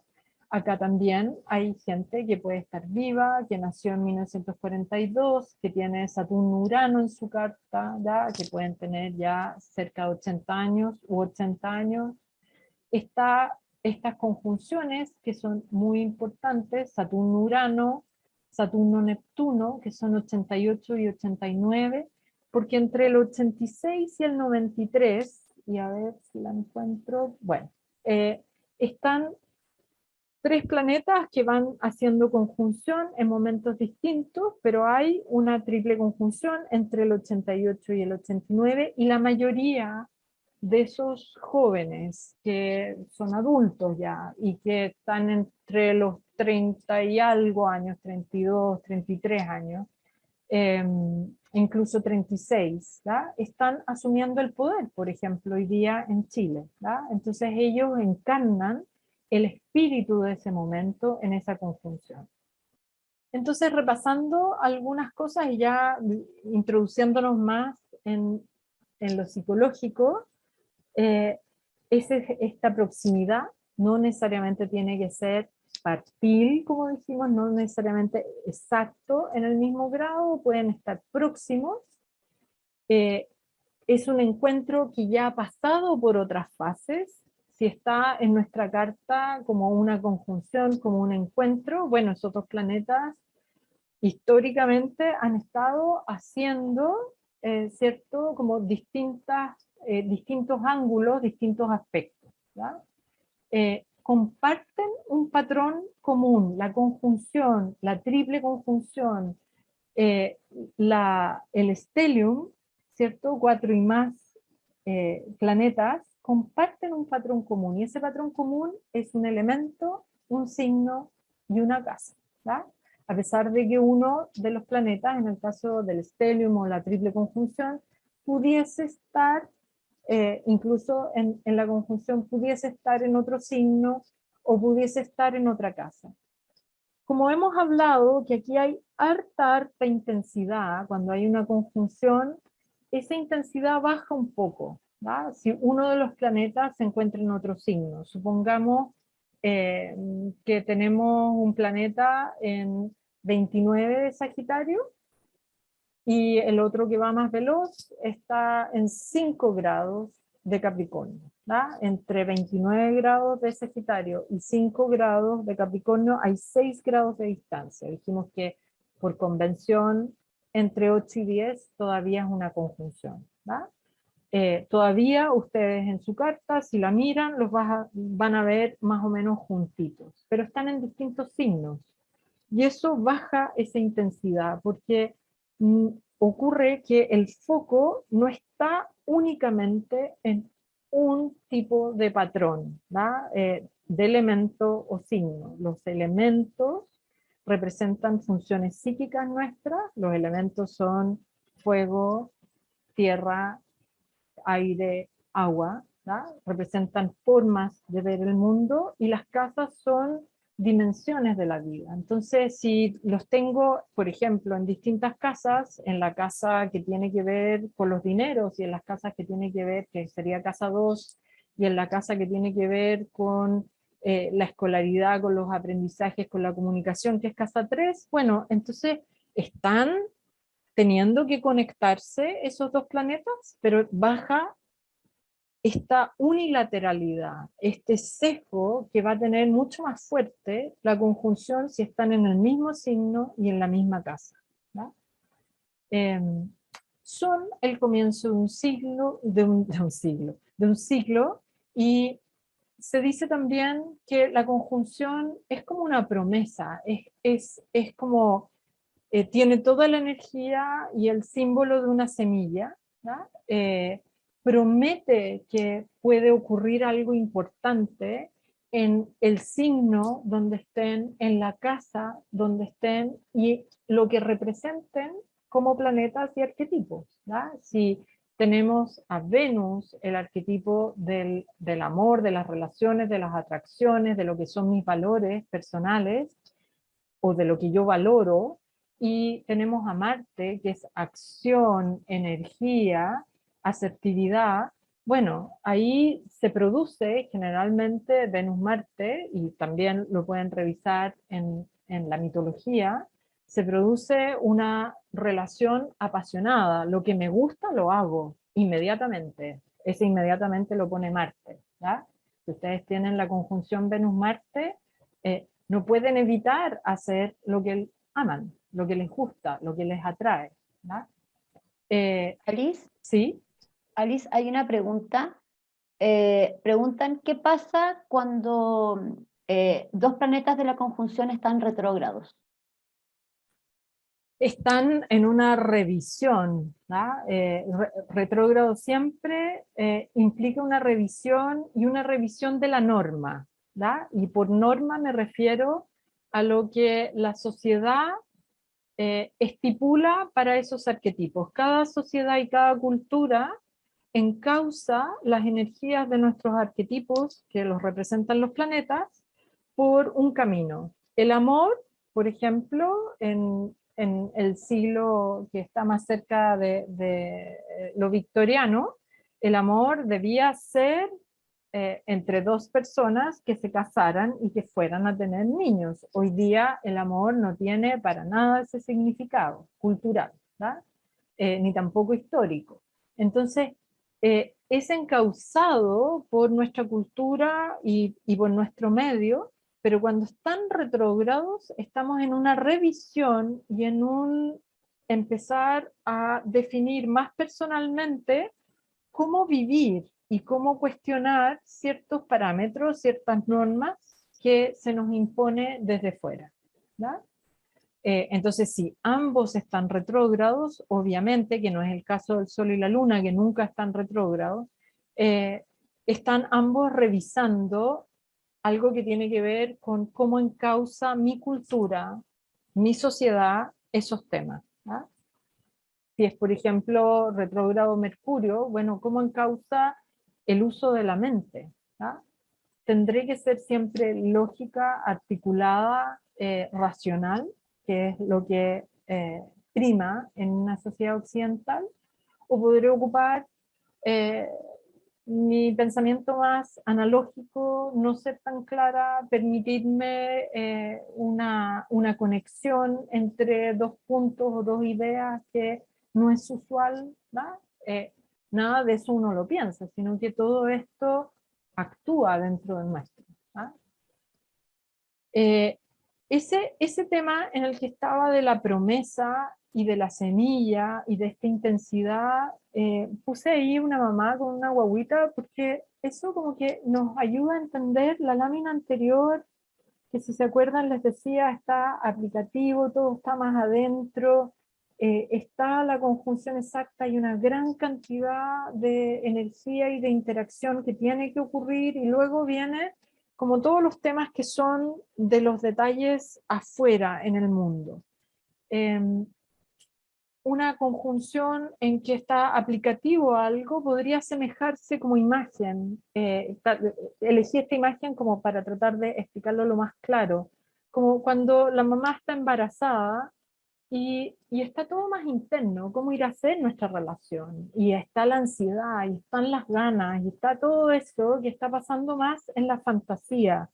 Acá también hay gente que puede estar viva, que nació en 1942, que tiene Saturno-Urano en su carta, ¿ya? Que pueden tener ya cerca de 80 años u 80 años. Estas conjunciones que son muy importantes, Saturno-Urano, Saturno-Neptuno, que son 88 y 89, porque entre el 86 y el 93, y a ver si la encuentro, bueno, están tres planetas que van haciendo conjunción en momentos distintos, pero hay una triple conjunción entre el 88 y el 89, y la mayoría de esos jóvenes que son adultos ya y que están entre los 30 y algo años, 32, 33 años, incluso 36, ¿ya? Están asumiendo el poder, por ejemplo, hoy día en Chile. ¿Ya? Entonces ellos encarnan el espíritu de ese momento en esa conjunción. Entonces, repasando algunas cosas y ya introduciéndonos más en lo psicológico, esta proximidad no necesariamente tiene que ser partil, como dijimos, no necesariamente exacto en el mismo grado, pueden estar próximos. Es un encuentro que ya ha pasado por otras fases. Si está en nuestra carta como una conjunción, como un encuentro, bueno, esos dos planetas históricamente han estado haciendo, ¿cierto? Como distintos ángulos, distintos aspectos. ¿Ya? Comparten un patrón común, la conjunción, la triple conjunción, eh, el stellium, ¿cierto? 4 y más planetas comparten un patrón común, y ese patrón común es un elemento, un signo y una casa. ¿Ya? A pesar de que uno de los planetas, en el caso del stellium o la triple conjunción, pudiese estar, incluso en la conjunción, pudiese estar en otro signo o pudiese estar en otra casa. Como hemos hablado, que aquí hay harta intensidad, cuando hay una conjunción, esa intensidad baja un poco. ¿Va? Si uno de los planetas se encuentra en otro signo, supongamos que tenemos un planeta en 29 de Sagitario, y el otro que va más veloz está en 5 grados de Capricornio. ¿Da? Entre 29 grados de Sagitario y 5 grados de Capricornio hay 6 grados de distancia. Dijimos que por convención entre 8 y 10 todavía es una conjunción. ¿Da? Todavía ustedes en su carta, si la miran, van a ver más o menos juntitos, pero están en distintos signos. Y eso baja esa intensidad, porque ocurre que el foco no está únicamente en un tipo de patrón, de elemento o signo. Los elementos representan funciones psíquicas nuestras, los elementos son fuego, tierra, aire, agua, ¿da? Representan formas de ver el mundo, y las casas son dimensiones de la vida. Entonces, si los tengo, por ejemplo, en distintas casas, en la casa que tiene que ver con los dineros, y en las casas que tiene que ver, que sería casa 2, y en la casa que tiene que ver con la escolaridad, con los aprendizajes, con la comunicación, que es casa 3, bueno, entonces están teniendo que conectarse esos dos planetas, pero baja esta unilateralidad, este sesgo que va a tener mucho más fuerte la conjunción si están en el mismo signo y en la misma casa. ¿Ya? Son el comienzo de un siglo, de un ciclo, y se dice también que la conjunción es como una promesa, es como tiene toda la energía y el símbolo de una semilla, ¿ya? Promete que puede ocurrir algo importante en el signo donde estén, en la casa donde estén, y lo que representen como planetas y arquetipos. ¿Ya? Si tenemos a Venus, el arquetipo del amor, de las relaciones, de las atracciones, de lo que son mis valores personales, o de lo que yo valoro, y tenemos a Marte, que es acción, energía, asertividad. Bueno, ahí se produce generalmente Venus-Marte, y también lo pueden revisar en la mitología, se produce una relación apasionada. Lo que me gusta lo hago inmediatamente. Ese inmediatamente lo pone Marte. ¿Ya? Si ustedes tienen la conjunción Venus-Marte, no pueden evitar hacer lo que aman, lo que les gusta, lo que les atrae. ¿Ya?
Alice,
Sí.
Alice, hay una pregunta. Preguntan, ¿qué pasa cuando dos planetas de la conjunción están retrógrados?
están en una revisión, ¿no? Retrógrado siempre implica una revisión y una revisión de la norma, ¿no? Y por norma me refiero a lo que la sociedad estipula para esos arquetipos. Cada sociedad y cada cultura encausa las energías de nuestros arquetipos, que los representan los planetas, por un camino. El amor, por ejemplo, en el siglo que está más cerca de lo victoriano, el amor debía ser entre dos personas que se casaran y que fueran a tener niños. Hoy día el amor no tiene para nada ese significado cultural, ¿verdad? Ni tampoco histórico. Entonces, es encauzado por nuestra cultura y por nuestro medio, pero cuando están retrógrados estamos en una revisión y en un empezar a definir más personalmente cómo vivir y cómo cuestionar ciertos parámetros, ciertas normas que se nos impone desde fuera, ¿verdad? Entonces, si ambos están retrógrados, obviamente, que no es el caso del Sol y la Luna, que nunca están retrógrados, están ambos revisando algo que tiene que ver con cómo encausa mi cultura, mi sociedad, esos temas, ¿verdad? Si es, por ejemplo, retrógrado Mercurio, bueno, ¿cómo encausa el uso de la mente? ¿Ah? Tendré que ser siempre lógica, articulada, racional, que es lo que prima en una sociedad occidental, o podré ocupar eh, mi pensamiento más analógico, no ser tan clara, permitirme una conexión entre dos puntos o dos ideas que no es usual, ¿verdad? Nada de eso uno lo piensa, sino que todo esto actúa dentro del nuestro, ¿verdad? Ese tema en el que estaba de la promesa y de la semilla y de esta intensidad, puse ahí una mamá con una guaguita porque eso como que nos ayuda a entender la lámina anterior, que si se acuerdan les decía, está aplicativo, todo está más adentro, está la conjunción exacta y una gran cantidad de energía y de interacción que tiene que ocurrir, y luego viene como todos los temas que son de los detalles afuera en el mundo. Una conjunción en que está aplicativo a algo podría asemejarse como imagen. Elegí esta imagen como para tratar de explicarlo lo más claro. Como cuando la mamá está embarazada y está todo más interno, cómo irá a ser nuestra relación. Y está la ansiedad, y están las ganas, y está todo eso que está pasando más en la fantasía.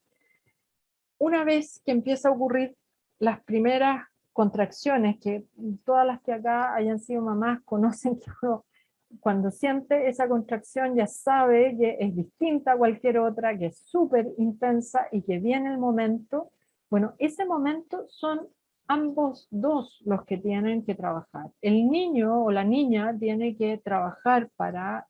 Una vez que empieza a ocurrir las primeras contracciones, que todas las que acá hayan sido mamás conocen que uno, cuando siente esa contracción ya sabe que es distinta a cualquier otra, que es súper intensa y que viene el momento. Bueno, ese momento son ambos dos los que tienen que trabajar. El niño o la niña tiene que trabajar para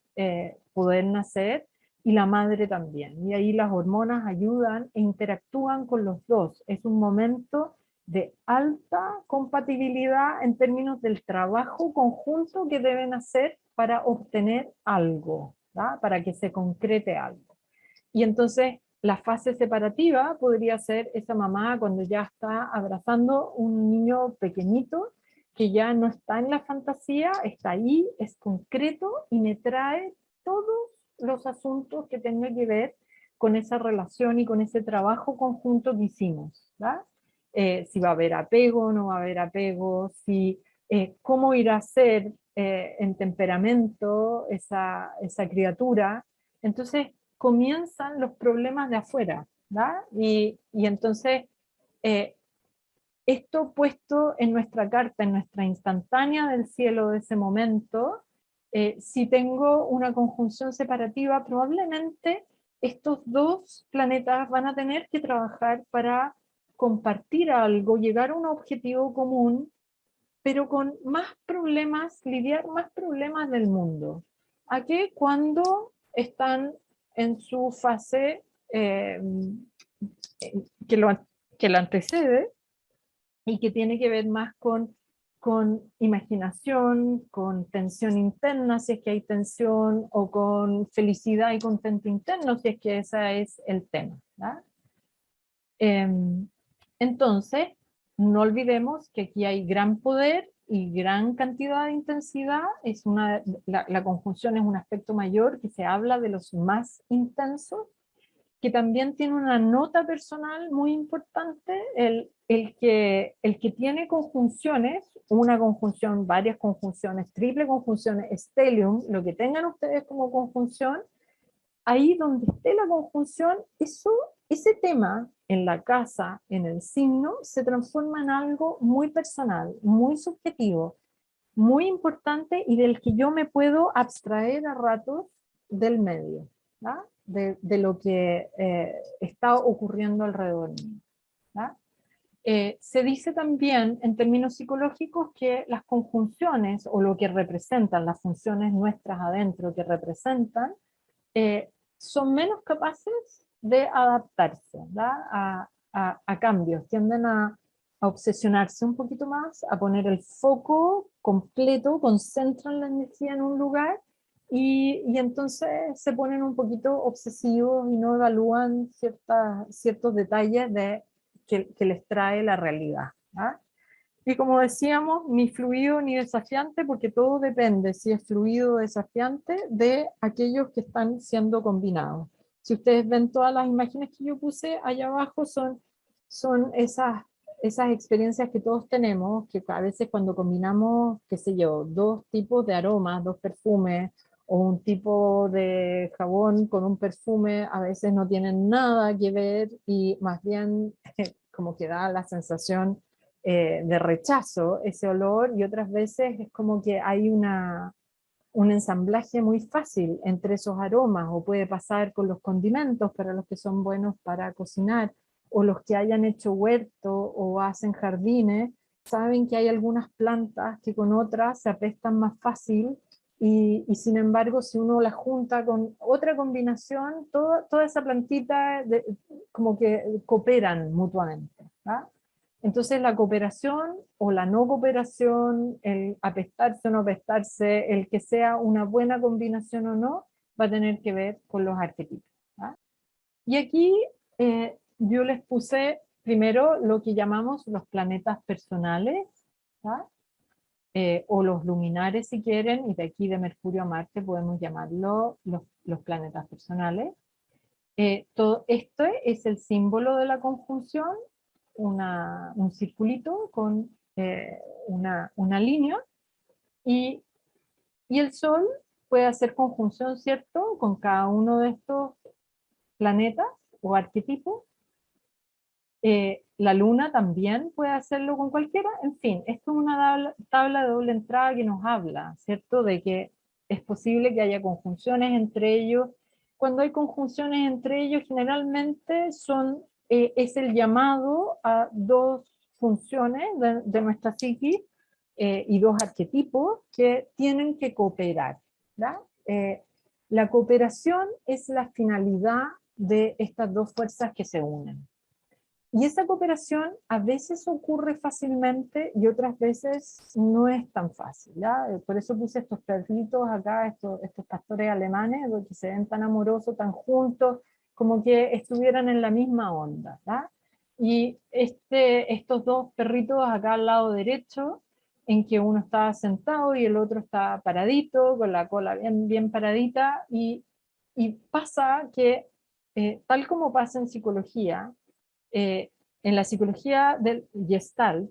poder nacer, y la madre también. Y ahí las hormonas ayudan e interactúan con los dos. Es un momento de alta compatibilidad en términos del trabajo conjunto que deben hacer para obtener algo, ¿verdad? Para que se concrete algo. Y entonces la fase separativa podría ser esa mamá cuando ya está abrazando un niño pequeñito, que ya no está en la fantasía, está ahí, es concreto y me trae todos los asuntos que tengan que ver con esa relación y con ese trabajo conjunto que hicimos, ¿verdad? Si va a haber apego, no va a haber apego, si, cómo irá a ser en temperamento esa criatura. Entonces comienzan los problemas de afuera, ¿verdad? Y entonces esto puesto en nuestra carta, en nuestra instantánea del cielo de ese momento, si tengo una conjunción separativa, probablemente estos dos planetas van a tener que trabajar para compartir algo, llegar a un objetivo común, pero con más problemas, lidiar más problemas del mundo. ¿A qué? Cuando están en su fase que, lo, que la antecede, y que tiene que ver más con con imaginación, con tensión interna, si es que hay tensión, o con felicidad y contento interno, si es que ese es el tema, ¿verdad? Entonces, no olvidemos que aquí hay gran poder y gran cantidad de intensidad. La conjunción es un aspecto mayor que se habla de los más intensos, que también tiene una nota personal muy importante, el que tiene conjunciones, una conjunción, varias conjunciones, triple conjunciones, stellium, lo que tengan ustedes como conjunción, ahí donde esté la conjunción, ese tema en la casa, en el signo, se transforma en algo muy personal, muy subjetivo, muy importante y del que yo me puedo abstraer a ratos del medio, ¿verdad? De lo que está ocurriendo alrededor mío, ¿verdad? Se dice también en términos psicológicos que las conjunciones o lo que representan, las funciones nuestras adentro que representan, son menos capaces de adaptarse, ¿verdad? A cambios, tienden a obsesionarse un poquito más, a poner el foco completo, concentran la energía en un lugar y entonces se ponen un poquito obsesivos y no evalúan ciertos detalles que les trae la realidad, ¿verdad? Y como decíamos, ni fluido ni desafiante, porque todo depende, si es fluido o desafiante, de aquellos que están siendo combinados. Si ustedes ven todas las imágenes que yo puse allá abajo, son esas experiencias que todos tenemos, que a veces cuando combinamos, qué sé yo, dos tipos de aromas, dos perfumes, o un tipo de jabón con un perfume, a veces no tienen nada que ver y más bien como que da la sensación de rechazo ese olor, y otras veces es como que hay un ensamblaje muy fácil entre esos aromas, o puede pasar con los condimentos para los que son buenos para cocinar, o los que hayan hecho huerto o hacen jardines, saben que hay algunas plantas que con otras se apestan más fácil, y sin embargo si uno la junta con otra combinación, toda esa plantita como que cooperan mutuamente, ¿verdad? Entonces la cooperación o la no cooperación, el apestarse o no apestarse, el que sea una buena combinación o no, va a tener que ver con los arquetipos, ¿verdad? Y aquí yo les puse primero lo que llamamos los planetas personales, ¿verdad? O los luminares si quieren, y de aquí de Mercurio a Marte podemos llamarlo los planetas personales. Todo esto es el símbolo de la conjunción, un circulito con una línea, y el Sol puede hacer conjunción, ¿cierto?, con cada uno de estos planetas o arquetipos. La Luna también puede hacerlo con cualquiera. En fin, esto es una tabla de doble entrada que nos habla, ¿cierto?, de que es posible que haya conjunciones entre ellos. Cuando hay conjunciones entre ellos, generalmente es el llamado a dos funciones de nuestra psiquis y dos arquetipos que tienen que cooperar, ¿verdad? La cooperación es la finalidad de estas dos fuerzas que se unen. Y esa cooperación a veces ocurre fácilmente y otras veces no es tan fácil, ¿ya? Por eso puse estos perritos acá, estos pastores alemanes, que se ven tan amorosos, tan juntos, como que estuvieran en la misma onda, ¿ya? Y estos dos perritos acá al lado derecho, en que uno está sentado y el otro está paradito, con la cola bien, bien paradita, y pasa que, tal como pasa en psicología, en la psicología del Gestalt,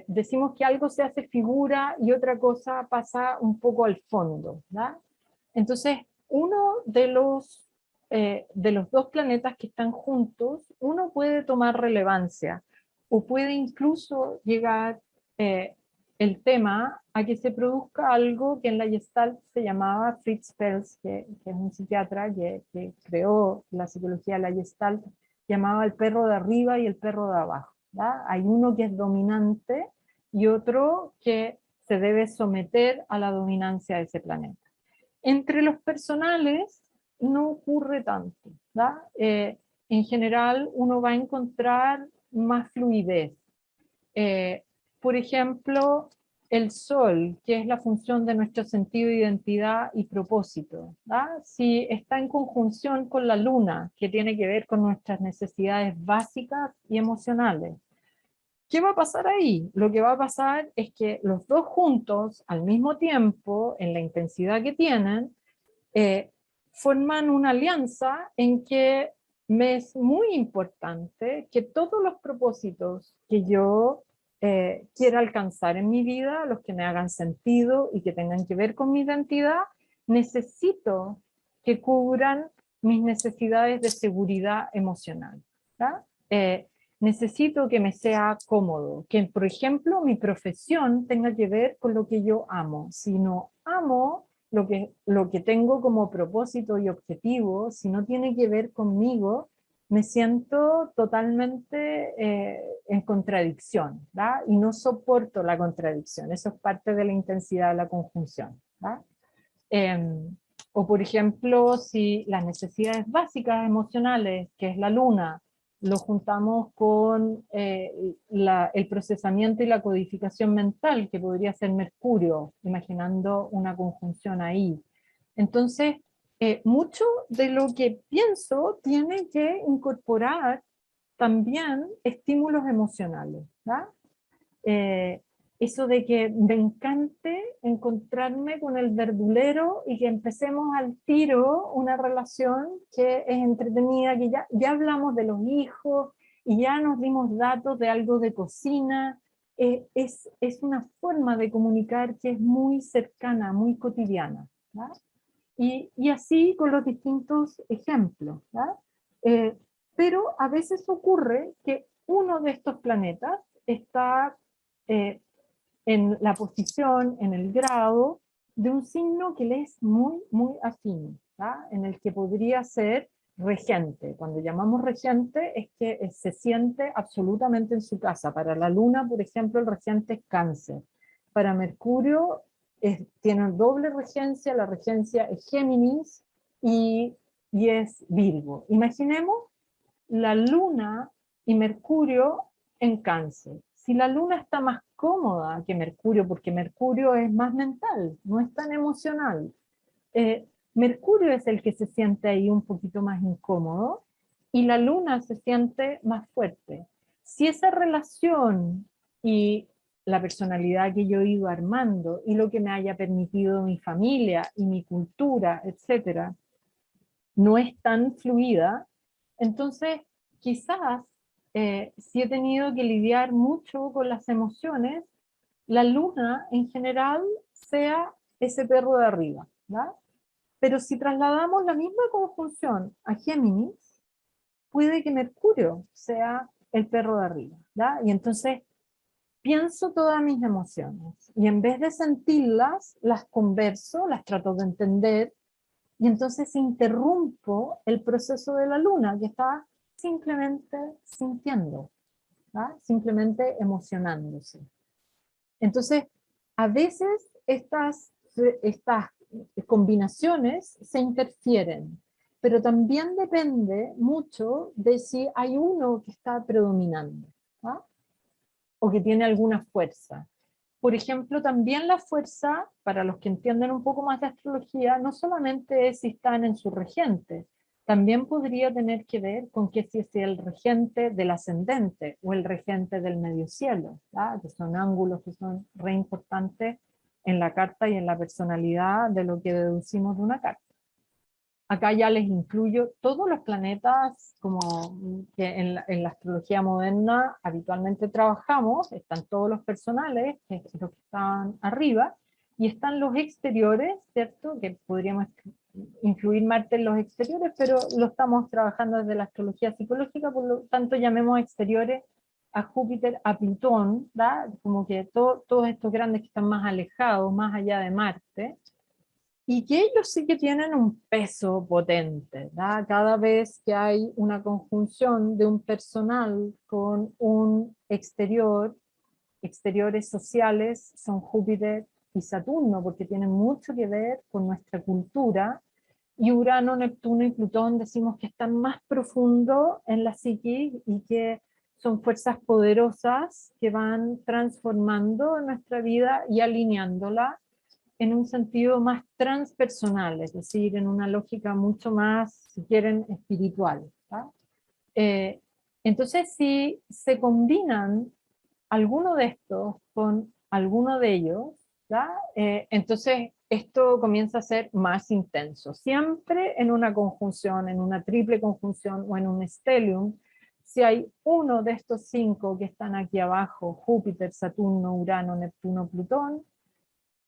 decimos que algo se hace figura y otra cosa pasa un poco al fondo, ¿verdad? Entonces, uno de los dos planetas que están juntos, uno puede tomar relevancia, o puede incluso llegar el tema a que se produzca algo que en la Gestalt se llamaba Fritz Perls, que es un psiquiatra que creó la psicología de la Gestalt, llamaba el perro de arriba y el perro de abajo, ¿verdad? Hay uno que es dominante y otro que se debe someter a la dominancia de ese planeta. Entre los personales no ocurre tanto, ¿verdad? En general uno va a encontrar más fluidez. Por ejemplo, el sol, que es la función de nuestro sentido de identidad y propósito, ¿verdad? Si está en conjunción con la luna, que tiene que ver con nuestras necesidades básicas y emocionales, ¿qué va a pasar ahí? Lo que va a pasar es que los dos juntos, al mismo tiempo, en la intensidad que tienen, forman una alianza en que me es muy importante que todos los propósitos que yo quiera alcanzar en mi vida, los que me hagan sentido y que tengan que ver con mi identidad, necesito que cubran mis necesidades de seguridad emocional. Necesito que me sea cómodo, que por ejemplo mi profesión tenga que ver con lo que yo amo. Si no amo lo que tengo como propósito y objetivo, si no tiene que ver conmigo, me siento totalmente en contradicción, ¿verdad? Y no soporto la contradicción. Eso es parte de la intensidad de la conjunción, ¿verdad? O por ejemplo, si las necesidades básicas emocionales, que es la luna, lo juntamos con el procesamiento y la codificación mental, que podría ser Mercurio, imaginando una conjunción ahí. Entonces, mucho de lo que pienso tiene que incorporar también estímulos emocionales, ¿verdad? Eso de que me encante encontrarme con el verdulero y que empecemos al tiro una relación que es entretenida, que ya hablamos de los hijos y ya nos dimos datos de algo de cocina. Es una forma de comunicar que es muy cercana, muy cotidiana, ¿verdad? Y así con los distintos ejemplos, ¿verdad? Pero a veces ocurre que uno de estos planetas está eh, en la posición, en el grado de un signo que le es muy, muy afín, ¿tá? En el que podría ser regente. Cuando llamamos regente es que se siente absolutamente en su casa. Para la luna, por ejemplo, el regente es Cáncer. Para Mercurio tiene doble regencia, la regencia es Géminis y es Virgo. Imaginemos la luna y Mercurio en Cáncer. Si la luna está más cómoda que Mercurio, porque Mercurio es más mental, no es tan emocional, Mercurio es el que se siente ahí un poquito más incómodo y la luna se siente más fuerte. Si esa relación y la personalidad que yo he ido armando y lo que me haya permitido mi familia y mi cultura, etcétera, no es tan fluida, entonces quizás si he tenido que lidiar mucho con las emociones, la luna en general sea ese perro de arriba, ¿verdad? Pero si trasladamos la misma conjunción a Géminis, puede que Mercurio sea el perro de arriba, ¿verdad? Y entonces pienso todas mis emociones y en vez de sentirlas, las converso, las trato de entender y entonces interrumpo el proceso de la luna que está simplemente sintiendo, ¿verdad? Simplemente emocionándose. Entonces, a veces estas combinaciones se interfieren, pero también depende mucho de si hay uno que está predominando, ¿verdad? O que tiene alguna fuerza. Por ejemplo, también la fuerza, para los que entienden un poco más de astrología, no solamente es si están en su regente, también podría tener que ver con que si es el regente del ascendente o el regente del medio cielo, ¿verdad? Que son ángulos que son re importantes en la carta y en la personalidad de lo que deducimos de una carta. Acá ya les incluyo todos los planetas como que en la astrología moderna habitualmente trabajamos, están todos los personales, que es los que están arriba, y están los exteriores, ¿cierto? Que podríamos incluir Marte en los exteriores, pero lo estamos trabajando desde la astrología psicológica, por lo tanto llamemos exteriores a Júpiter, a Plutón, ¿verdad? Como que todos estos grandes que están más alejados, más allá de Marte, y que ellos sí que tienen un peso potente, ¿verdad? Cada vez que hay una conjunción de un personal con un exterior, exteriores sociales son Júpiter y Saturno, porque tienen mucho que ver con nuestra cultura, y Urano, Neptuno y Plutón decimos que están más profundo en la psiquis y que son fuerzas poderosas que van transformando nuestra vida y alineándola en un sentido más transpersonal, es decir, en una lógica mucho más, si quieren, espiritual. ¿tá? Entonces, si se combinan alguno de estos con alguno de ellos, ¿tá? Entonces esto comienza a ser más intenso. Siempre en una conjunción, en una triple conjunción o en un stellium, si hay uno de estos 5 que están aquí abajo, Júpiter, Saturno, Urano, Neptuno, Plutón,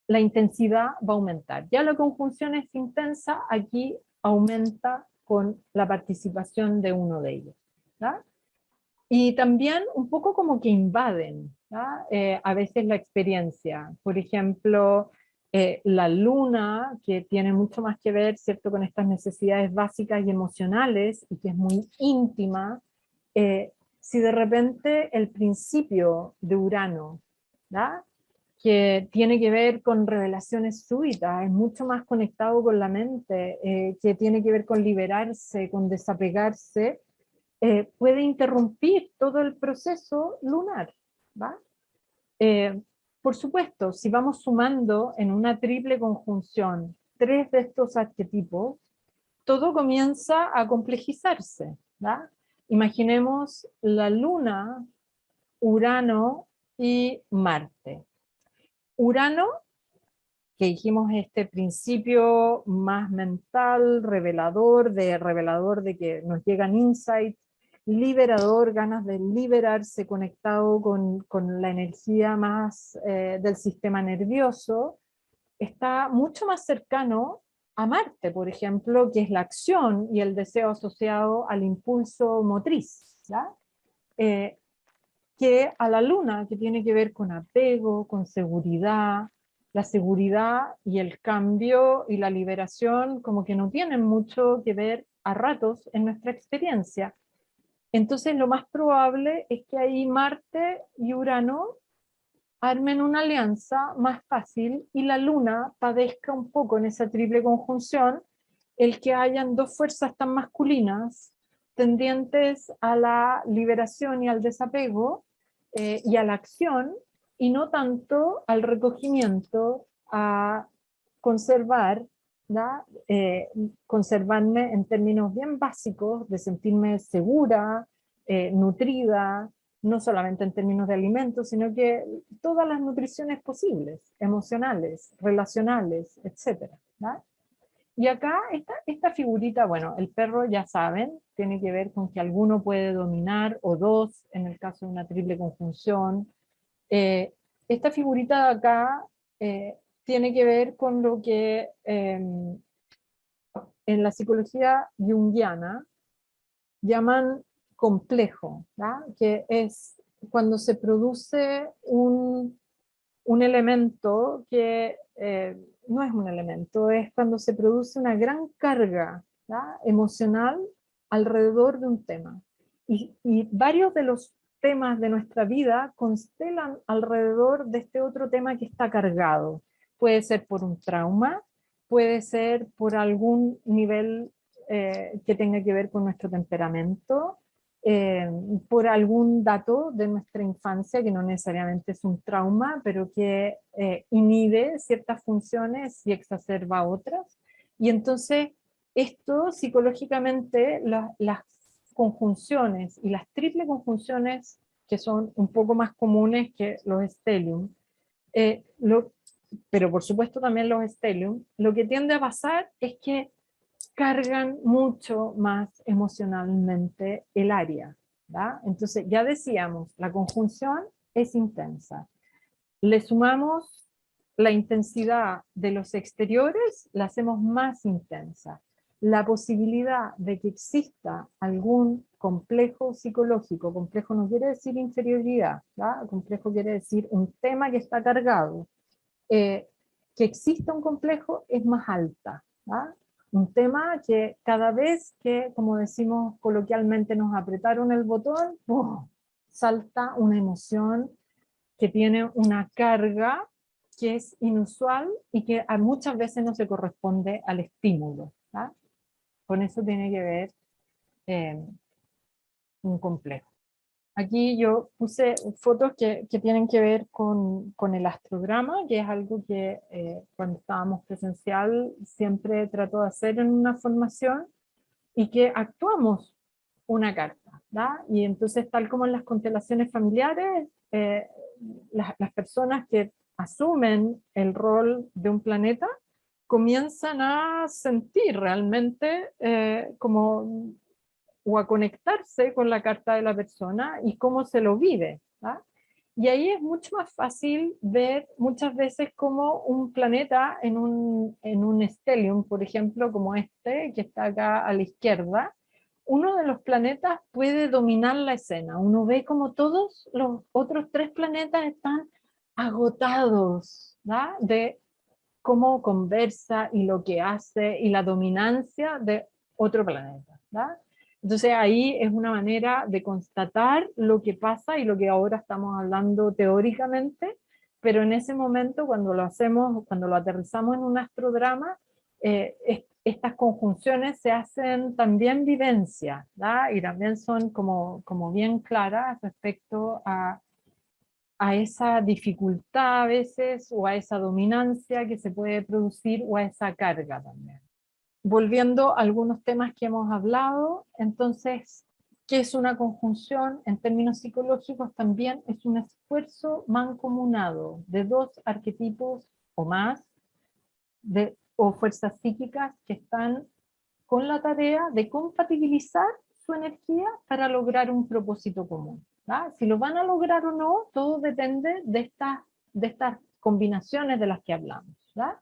la intensidad va a aumentar. Ya la conjunción es intensa, aquí aumenta con la participación de uno de ellos. ¿tá? Y también un poco como que invaden a veces la experiencia. Por ejemplo, la luna, que tiene mucho más que ver, ¿cierto?, con estas necesidades básicas y emocionales, y que es muy íntima, si de repente el principio de Urano, ¿verdad?, que tiene que ver con revelaciones súbitas, es mucho más conectado con la mente, que tiene que ver con liberarse, con desapegarse, puede interrumpir todo el proceso lunar. ¿va? Por supuesto, si vamos sumando en una triple conjunción 3 de estos arquetipos, todo comienza a complejizarse. ¿va? Imaginemos la Luna, Urano y Marte. Urano, que dijimos este principio más mental, revelador de que nos llegan insights, liberador, ganas de liberarse, conectado con la energía más del sistema nervioso, está mucho más cercano a Marte, por ejemplo, que es la acción y el deseo asociado al impulso motriz, ¿ya? Que a la Luna, que tiene que ver con apego, con seguridad. La seguridad y el cambio y la liberación como que no tienen mucho que ver a ratos en nuestra experiencia. Entonces lo más probable es que ahí Marte y Urano armen una alianza más fácil y la Luna padezca un poco en esa triple conjunción el que hayan 2 fuerzas tan masculinas tendientes a la liberación y al desapego y a la acción, y no tanto al recogimiento, a conservar, conservarme en términos bien básicos de sentirme segura, nutrida, no solamente en términos de alimentos, sino que todas las nutriciones posibles, emocionales, relacionales, etc. Y acá esta figurita, bueno, el perro ya saben, tiene que ver con que alguno puede dominar, o 2, en el caso de una triple conjunción. Esta figurita de acá tiene que ver con lo que en la psicología junguiana llaman complejo, que es cuando se produce un elemento que no es un elemento, es cuando se produce una gran carga emocional alrededor de un tema. Y varios de los temas de nuestra vida constelan alrededor de este otro tema que está cargado. Puede ser por un trauma, puede ser por algún nivel que tenga que ver con nuestro temperamento, por algún dato de nuestra infancia que no necesariamente es un trauma, pero que inhibe ciertas funciones y exacerba otras. Y entonces esto psicológicamente, las conjunciones y las triple conjunciones, que son un poco más comunes que los stellium, pero por supuesto también los stellium, lo que tiende a pasar es que cargan mucho más emocionalmente el área. ¿verdad? Entonces, ya decíamos, la conjunción es intensa. Le sumamos la intensidad de los exteriores, la hacemos más intensa. La posibilidad de que exista algún complejo psicológico, complejo no quiere decir inferioridad, ¿verdad? Complejo quiere decir un tema que está cargado, que exista un complejo es más alta. ¿verdad? Un tema que cada vez que, como decimos coloquialmente, nos apretaron el botón, ¡pum!, salta una emoción que tiene una carga que es inusual y que muchas veces no se corresponde al estímulo. ¿verdad? Con eso tiene que ver un complejo. Aquí yo puse fotos que tienen que ver con el astrograma, que es algo que cuando estábamos presencial siempre trato de hacer en una formación, y que actuamos una carta, ¿da? Y entonces, tal como en las constelaciones familiares, las personas que asumen el rol de un planeta comienzan a sentir realmente como o a conectarse con la carta de la persona y cómo se lo vive, ¿da? Y ahí es mucho más fácil ver muchas veces como un planeta en un stellium, por ejemplo, como este, que está acá a la izquierda, uno de los planetas puede dominar la escena. Uno ve como todos los otros tres planetas están agotados, ¿da? De cómo conversa y lo que hace y la dominancia de otro planeta, ¿da? Entonces ahí es una manera de constatar lo que pasa y lo que ahora estamos hablando teóricamente, pero en ese momento cuando lo hacemos, cuando lo aterrizamos en un astrodrama, estas conjunciones se hacen también vivencia, ¿da? Y también son como bien claras respecto a esa dificultad a veces, o a esa dominancia que se puede producir, o a esa carga también. Volviendo a algunos temas que hemos hablado, entonces, ¿qué es una conjunción? En términos psicológicos también es un esfuerzo mancomunado de dos arquetipos o más, o fuerzas psíquicas que están con la tarea de compatibilizar su energía para lograr un propósito común, ¿da? Si lo van a lograr o no, todo depende de estas combinaciones de las que hablamos, ¿da?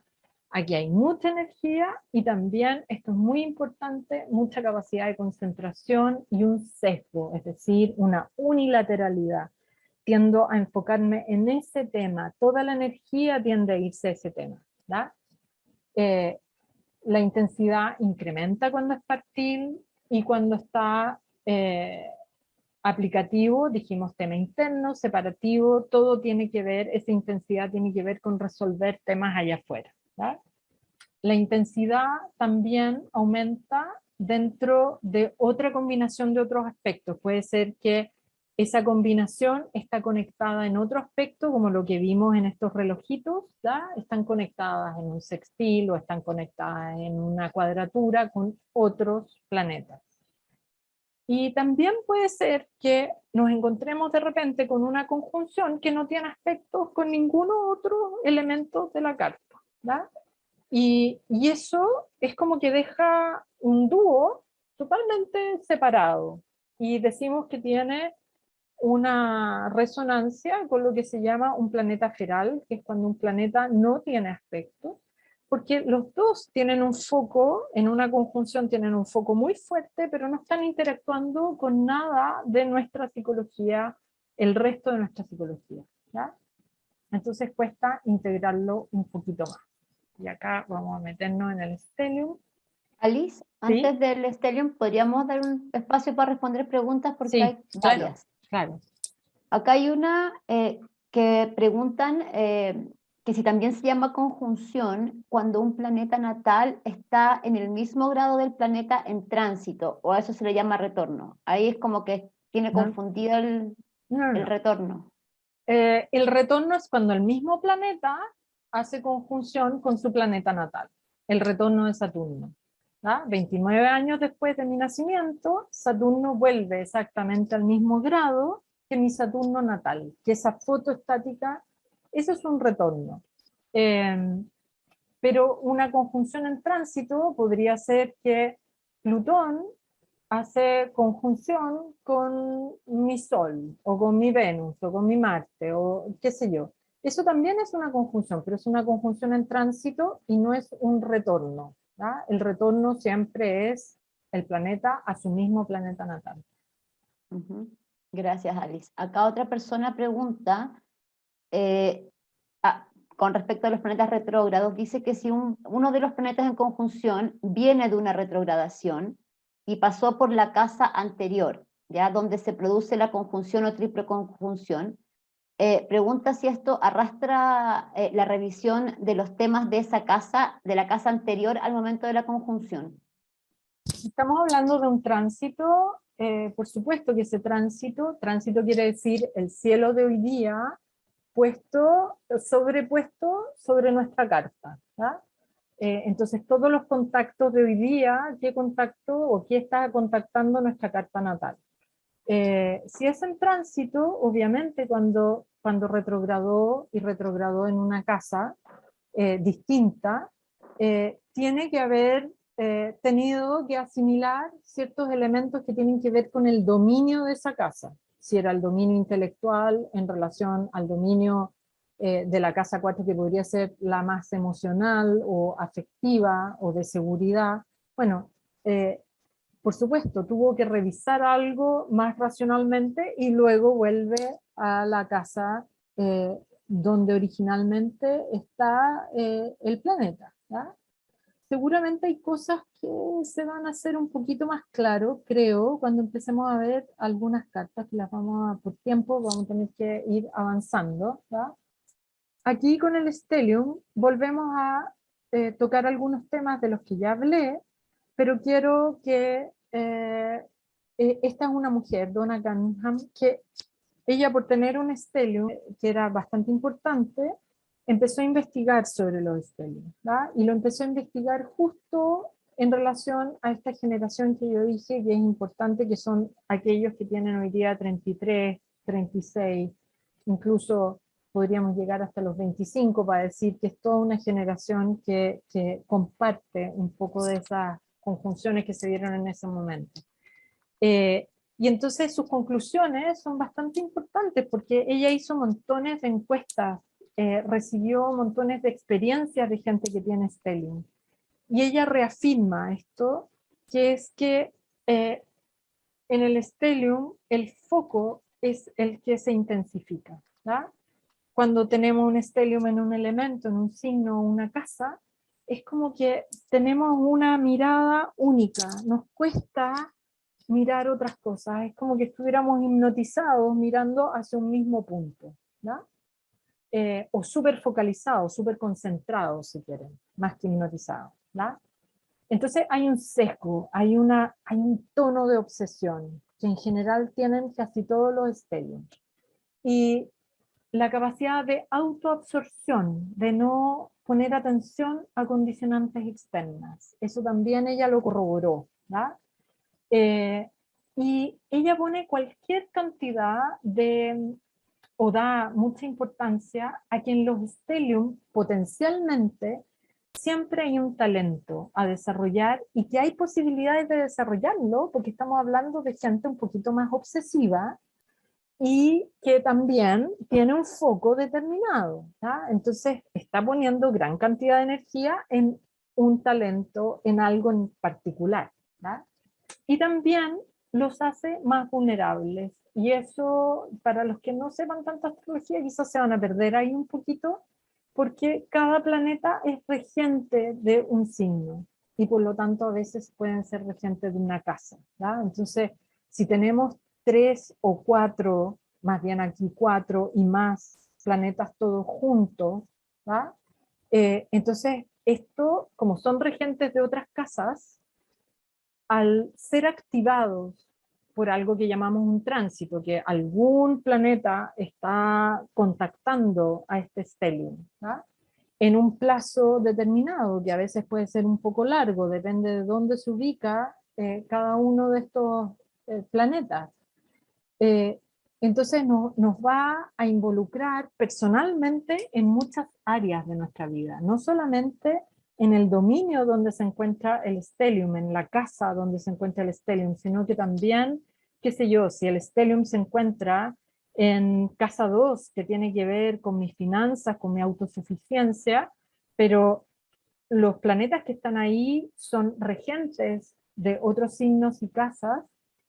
Aquí hay mucha energía y también, esto es muy importante, mucha capacidad de concentración y un sesgo, es decir, una unilateralidad. Tiendo a enfocarme en ese tema, toda la energía tiende a irse a ese tema, ¿da? La intensidad incrementa cuando es partil, y cuando está aplicativo, dijimos tema interno, separativo, todo tiene que ver, esa intensidad tiene que ver con resolver temas allá afuera, ¿verdad? La intensidad también aumenta dentro de otra combinación de otros aspectos. Puede ser que esa combinación está conectada en otro aspecto, como lo que vimos en estos relojitos, ¿ya? Están conectadas en un sextil o están conectadas en una cuadratura con otros planetas. Y también puede ser que nos encontremos de repente con una conjunción que no tiene aspectos con ningún otro elemento de la carta, ¿ya? Y eso es como que deja un dúo totalmente separado, y decimos que tiene una resonancia con lo que se llama un planeta feral, que es cuando un planeta no tiene aspecto, porque los dos tienen un foco, en una conjunción tienen un foco muy fuerte, pero no están interactuando con nada de nuestra psicología, el resto de nuestra psicología, ¿ya? Entonces cuesta integrarlo un poquito más. Y acá vamos a meternos en el stellium.
Alice,
¿Sí?
antes del stellium, ¿podríamos dar un espacio para responder preguntas? Porque
Sí,
hay
claro,
varias.
claro.
Acá hay una que preguntan que si también se llama conjunción cuando un planeta natal está en el mismo grado del planeta en tránsito, o a eso se le llama retorno. Ahí es como que tiene
No,
confundido el
no.
retorno.
El retorno es cuando el mismo planeta hace conjunción con su planeta natal. El retorno de Saturno, ¿da? 29 años después de mi nacimiento, Saturno vuelve exactamente al mismo grado que mi Saturno natal, que esa foto estática, eso es un retorno. Pero una conjunción en tránsito podría ser que Plutón hace conjunción con mi Sol, o con mi Venus, o con mi Marte, o qué sé yo. Eso también es una conjunción, pero es una conjunción en tránsito y no es un retorno, ¿da? El retorno siempre es el planeta a su mismo planeta natal.
Gracias, Alice. Acá otra persona pregunta, con respecto a los planetas retrógrados, dice que si uno de los planetas en conjunción viene de una retrogradación y pasó por la casa anterior, ya donde se produce la conjunción o triple conjunción, pregunta si esto arrastra la revisión de los temas de esa casa, de la casa anterior al momento de la conjunción.
Estamos hablando de un tránsito, por supuesto que ese tránsito quiere decir el cielo de hoy día sobrepuesto sobre nuestra carta, ¿ya? Entonces todos los contactos de hoy día, ¿qué contacto o qué está contactando nuestra carta natal? Si es en tránsito, obviamente cuando retrogradó y retrogradó en una casa distinta, tiene que haber tenido que asimilar ciertos elementos que tienen que ver con el dominio de esa casa. Si era el dominio intelectual en relación al dominio de la casa 4, que podría ser la más emocional o afectiva o de seguridad. Bueno, por supuesto, tuvo que revisar algo más racionalmente y luego vuelve a la casa donde originalmente está el planeta, ¿ya? Seguramente hay cosas que se van a hacer un poquito más claro, creo, cuando empecemos a ver algunas cartas, que las vamos a, por tiempo, vamos a tener que ir avanzando, ¿ya? Aquí con el Stellium volvemos a tocar algunos temas de los que ya hablé, pero quiero que esta es una mujer, Donna Cunningham, que ella, por tener un Stellium que era bastante importante, empezó a investigar sobre los Stellium, ¿verdad? Y lo empezó a investigar justo en relación a esta generación que yo dije que es importante, que son aquellos que tienen hoy día 33, 36, incluso podríamos llegar hasta los 25 para decir que es toda una generación que comparte un poco de esas conjunciones que se dieron en ese momento. Y entonces sus conclusiones son bastante importantes porque ella hizo montones de encuestas, recibió montones de experiencias de gente que tiene Stellium. Y ella reafirma esto, que es que en el Stellium el foco es el que se intensifica, ¿verdad? Cuando tenemos un Stellium en un elemento, en un signo, una casa, es como que tenemos una mirada única, nos cuesta mirar otras cosas, es como que estuviéramos hipnotizados mirando hacia un mismo punto, ¿no? O súper focalizados, súper concentrados, si quieren, más que hipnotizados, ¿no? Entonces hay un sesgo, hay un tono de obsesión, que en general tienen casi todos los Stellium. Y la capacidad de autoabsorción, de no poner atención a condicionantes externas. Eso también ella lo corroboró, ¿verdad? Y ella pone cualquier cantidad o da mucha importancia a que en los Stellium potencialmente siempre hay un talento a desarrollar y que hay posibilidades de desarrollarlo porque estamos hablando de gente un poquito más obsesiva y que también tiene un foco determinado, ¿ya? Entonces está poniendo gran cantidad de energía en un talento, en algo en particular, ¿ya? Y también los hace más vulnerables, y eso, para los que no sepan tanta astrología, quizás se van a perder ahí un poquito, porque cada planeta es regente de un signo, y por lo tanto a veces pueden ser regentes de una casa, ¿ya? Entonces, si tenemos 3 o 4, más bien aquí 4 y más planetas todos juntos, ¿ya? Entonces esto, como son regentes de otras casas, al ser activados por algo que llamamos un tránsito, que algún planeta está contactando a este stellium, ¿ya? En un plazo determinado, que a veces puede ser un poco largo, depende de dónde se ubica cada uno de estos planetas. Entonces nos va a involucrar personalmente en muchas áreas de nuestra vida, no solamente en el dominio donde se encuentra el stellium, en la casa donde se encuentra el stellium, sino que también, qué sé yo, si el stellium se encuentra en casa 2, que tiene que ver con mis finanzas, con mi autosuficiencia, pero los planetas que están ahí son regentes de otros signos y casas,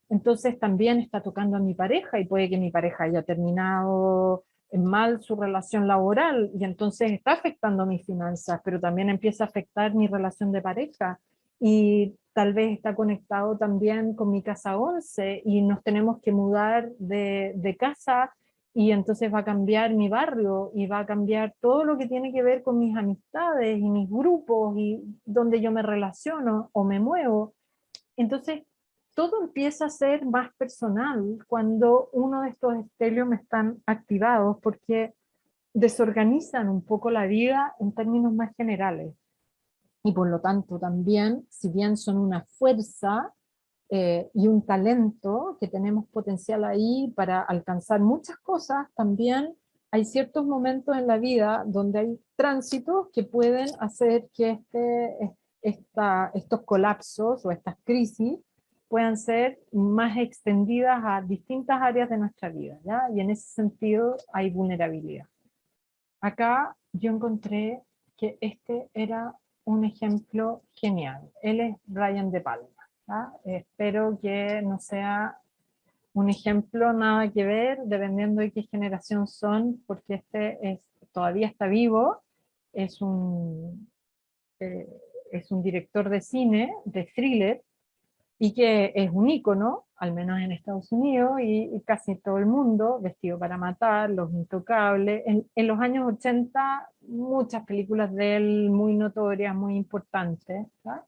entonces también está tocando a mi pareja y puede que mi pareja haya terminado mal su relación laboral y entonces está afectando mis finanzas, pero también empieza a afectar mi relación de pareja y tal vez está conectado también con mi casa 11 y nos tenemos que mudar de casa y entonces va a cambiar mi barrio y va a cambiar todo lo que tiene que ver con mis amistades y mis grupos y donde yo me relaciono o me muevo. Entonces todo empieza a ser más personal cuando uno de estos estelios están activados, porque desorganizan un poco la vida en términos más generales. Y por lo tanto también, si bien son una fuerza y un talento, que tenemos potencial ahí para alcanzar muchas cosas, también hay ciertos momentos en la vida donde hay tránsitos que pueden hacer que estos colapsos o estas crisis puedan ser más extendidas a distintas áreas de nuestra vida, ¿ya? Y en ese sentido hay vulnerabilidad. Acá yo encontré que este era un ejemplo genial. Él es Brian De Palma. ¿Ah? Espero que no sea un ejemplo nada que ver, dependiendo de qué generación son, porque todavía está vivo, es un, eh, es un director de cine, de thriller, y que es un ícono, al menos en Estados Unidos, y casi todo el mundo, Vestido para Matar, Los Intocables. En los años 80, muchas películas de él muy notorias, muy importantes, ¿verdad?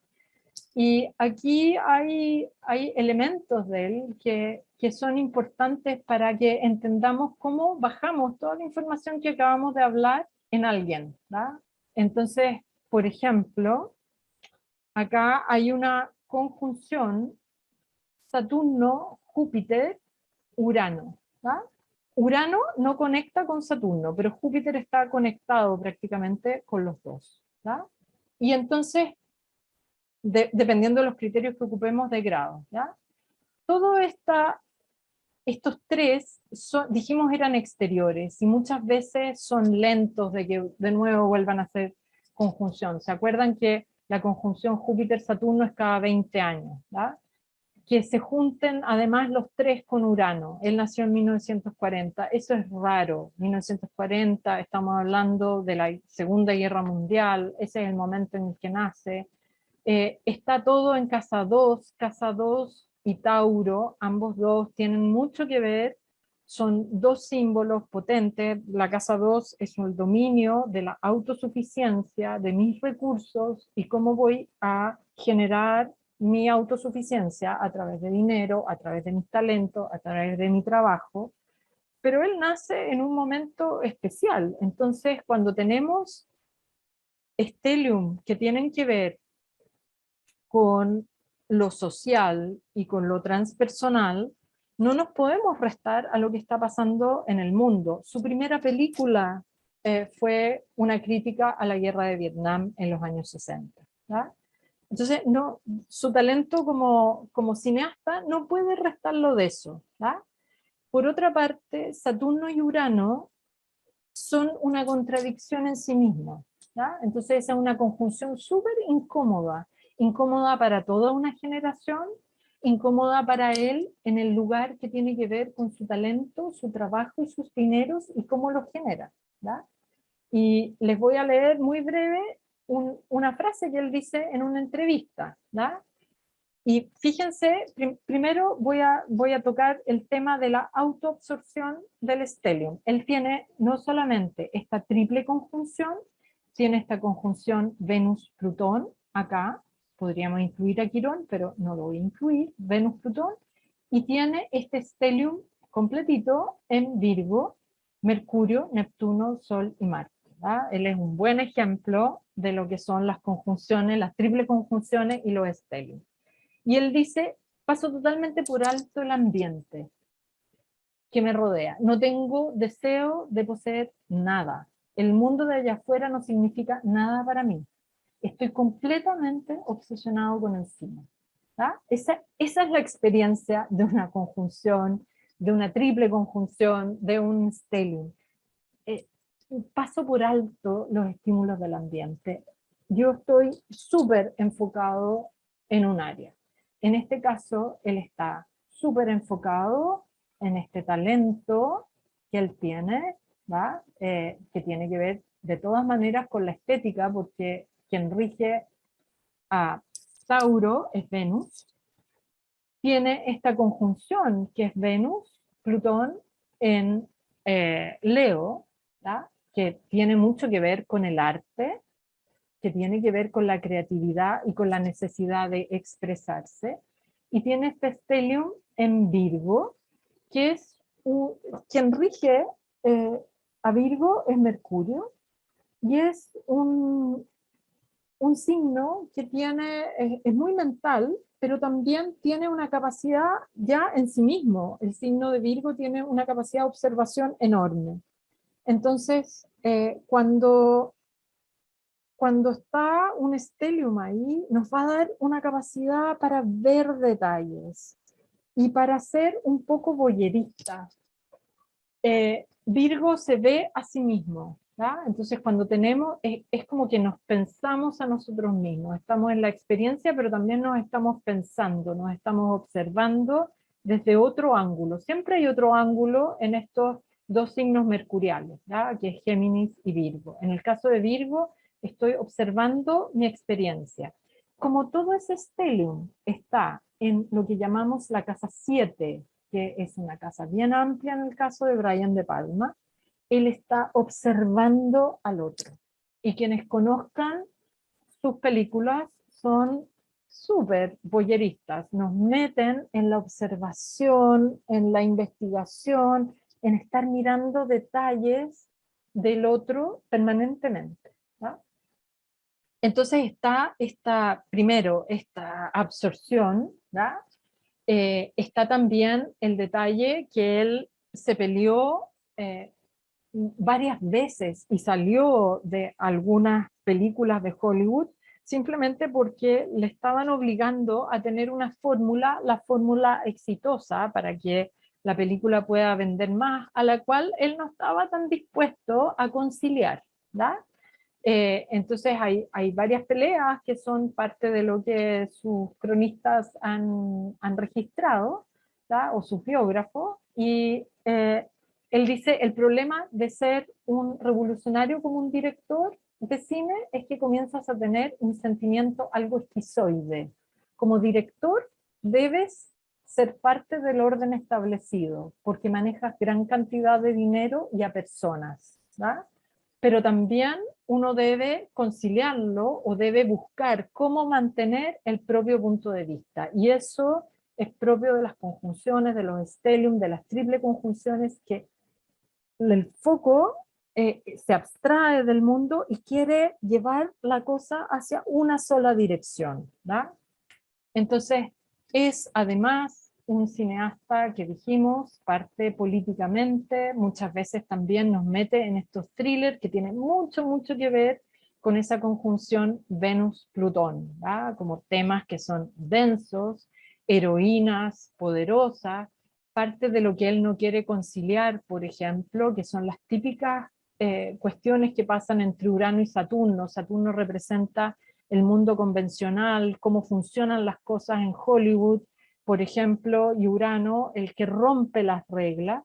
Y aquí hay elementos de él que son importantes para que entendamos cómo bajamos toda la información que acabamos de hablar en alguien, ¿verdad? Entonces, por ejemplo, acá hay una conjunción Saturno, Júpiter, Urano, ¿verdad? Urano no conecta con Saturno, pero Júpiter está conectado prácticamente con los dos, ¿verdad? Y entonces, dependiendo de los criterios que ocupemos de grado, ¿ya? Todo estos tres, dijimos eran exteriores, y muchas veces son lentos de que de nuevo vuelvan a hacer conjunción. ¿Se acuerdan que la conjunción Júpiter-Saturno es cada 20 años? ¿Ya? Que se junten además los tres con Urano. Él nació en 1940, eso es raro. 1940, estamos hablando de la Segunda Guerra Mundial, ese es el momento en el que nace. Está todo en Casa 2 y Tauro, ambos dos tienen mucho que ver, son dos símbolos potentes. La Casa 2 es el dominio de la autosuficiencia, de mis recursos y cómo voy a generar mi autosuficiencia a través de dinero, a través de mis talentos, a través de mi trabajo. Pero él nace en un momento especial, entonces cuando tenemos stellium que tienen que ver con lo social y con lo transpersonal, no nos podemos restar a lo que está pasando en el mundo. Su primera película fue una crítica a la guerra de Vietnam en los años 60. ¿verdad? Entonces, no, su talento como cineasta no puede restarlo de eso. ¿verdad? Por otra parte, Saturno y Urano son una contradicción en sí mismos. Entonces esa es una conjunción súper incómoda, incómoda para toda una generación, incómoda para él en el lugar que tiene que ver con su talento, su trabajo y sus dineros y cómo los genera. ¿verdad? Y les voy a leer muy breve una frase que él dice en una entrevista. ¿verdad? Y fíjense, primero voy a tocar el tema de la autoabsorción del stellium. Él tiene no solamente esta triple conjunción, tiene esta conjunción Venus-Plutón acá, podríamos incluir a Quirón, pero no lo voy a incluir, Venus-Plutón, y tiene este stellium completito en Virgo, Mercurio, Neptuno, Sol y Marte. ¿verdad? Él es un buen ejemplo de lo que son las conjunciones, las triple conjunciones y los stellium. Y él dice, paso totalmente por alto el ambiente que me rodea. No tengo deseo de poseer nada. El mundo de allá afuera no significa nada para mí. Estoy completamente obsesionado con el cine. Esa es la experiencia de una conjunción, de una triple conjunción, de un stellium. Paso por alto los estímulos del ambiente. Yo estoy súper enfocado en un área. En este caso, él está súper enfocado en este talento que él tiene, ¿va? Que tiene que ver de todas maneras con la estética, porque quien rige a Tauro es Venus. Tiene esta conjunción que es Venus, Plutón en Leo, ¿va? Que tiene mucho que ver con el arte, que tiene que ver con la creatividad y con la necesidad de expresarse. y tiene este stellium en Virgo, que es quien rige a Virgo es Mercurio, y es un signo que tiene, es muy mental, pero también tiene una capacidad ya en sí mismo. El signo de Virgo tiene una capacidad de observación enorme. Entonces, cuando está un stellium ahí, nos va a dar una capacidad para ver detalles y para ser un poco voyerista. Virgo se ve a sí mismo, ¿ya? Entonces cuando tenemos, es como que nos pensamos a nosotros mismos, estamos en la experiencia, pero también nos estamos pensando, nos estamos observando desde otro ángulo. Siempre hay otro ángulo en estos dos signos mercuriales, ¿ya? Que es Géminis y Virgo. En el caso de Virgo, estoy observando mi experiencia. Como todo ese stellium está en lo que llamamos la casa 7, que es una casa bien amplia en el caso de Brian De Palma, él está observando al otro. Y quienes conozcan sus películas son súper voyeristas, nos meten en la observación, en la investigación, en estar mirando detalles del otro permanentemente, ¿no? Entonces primero, esta absorción, ¿no? Está también el detalle que él se peleó varias veces y salió de algunas películas de Hollywood simplemente porque le estaban obligando a tener una fórmula, la fórmula exitosa para que la película pueda vender más, a la cual él no estaba tan dispuesto a conciliar, ¿verdad? Entonces hay varias peleas que son parte de lo que sus cronistas han registrado, ¿tá? O sus biógrafos, y él dice, el problema de ser un revolucionario como un director de cine es que comienzas a tener un sentimiento algo esquizoide. Como director debes ser parte del orden establecido, porque manejas gran cantidad de dinero y a personas, ¿tá? Pero también uno debe conciliarlo o debe buscar cómo mantener el propio punto de vista. Y eso es propio de las conjunciones, de los stellium, de las triple conjunciones, que el foco se abstrae del mundo y quiere llevar la cosa hacia una sola dirección, ¿verdad? Entonces, es además un cineasta que dijimos, parte políticamente, muchas veces también nos mete en estos thrillers que tienen mucho, mucho que ver con esa conjunción Venus-Plutón, ¿verdad? Como temas que son densos, heroínas poderosas, parte de lo que él no quiere conciliar, por ejemplo, que son las típicas cuestiones que pasan entre Urano y Saturno. Saturno representa el mundo convencional, cómo funcionan las cosas en Hollywood, por ejemplo, y Urano, el que rompe las reglas.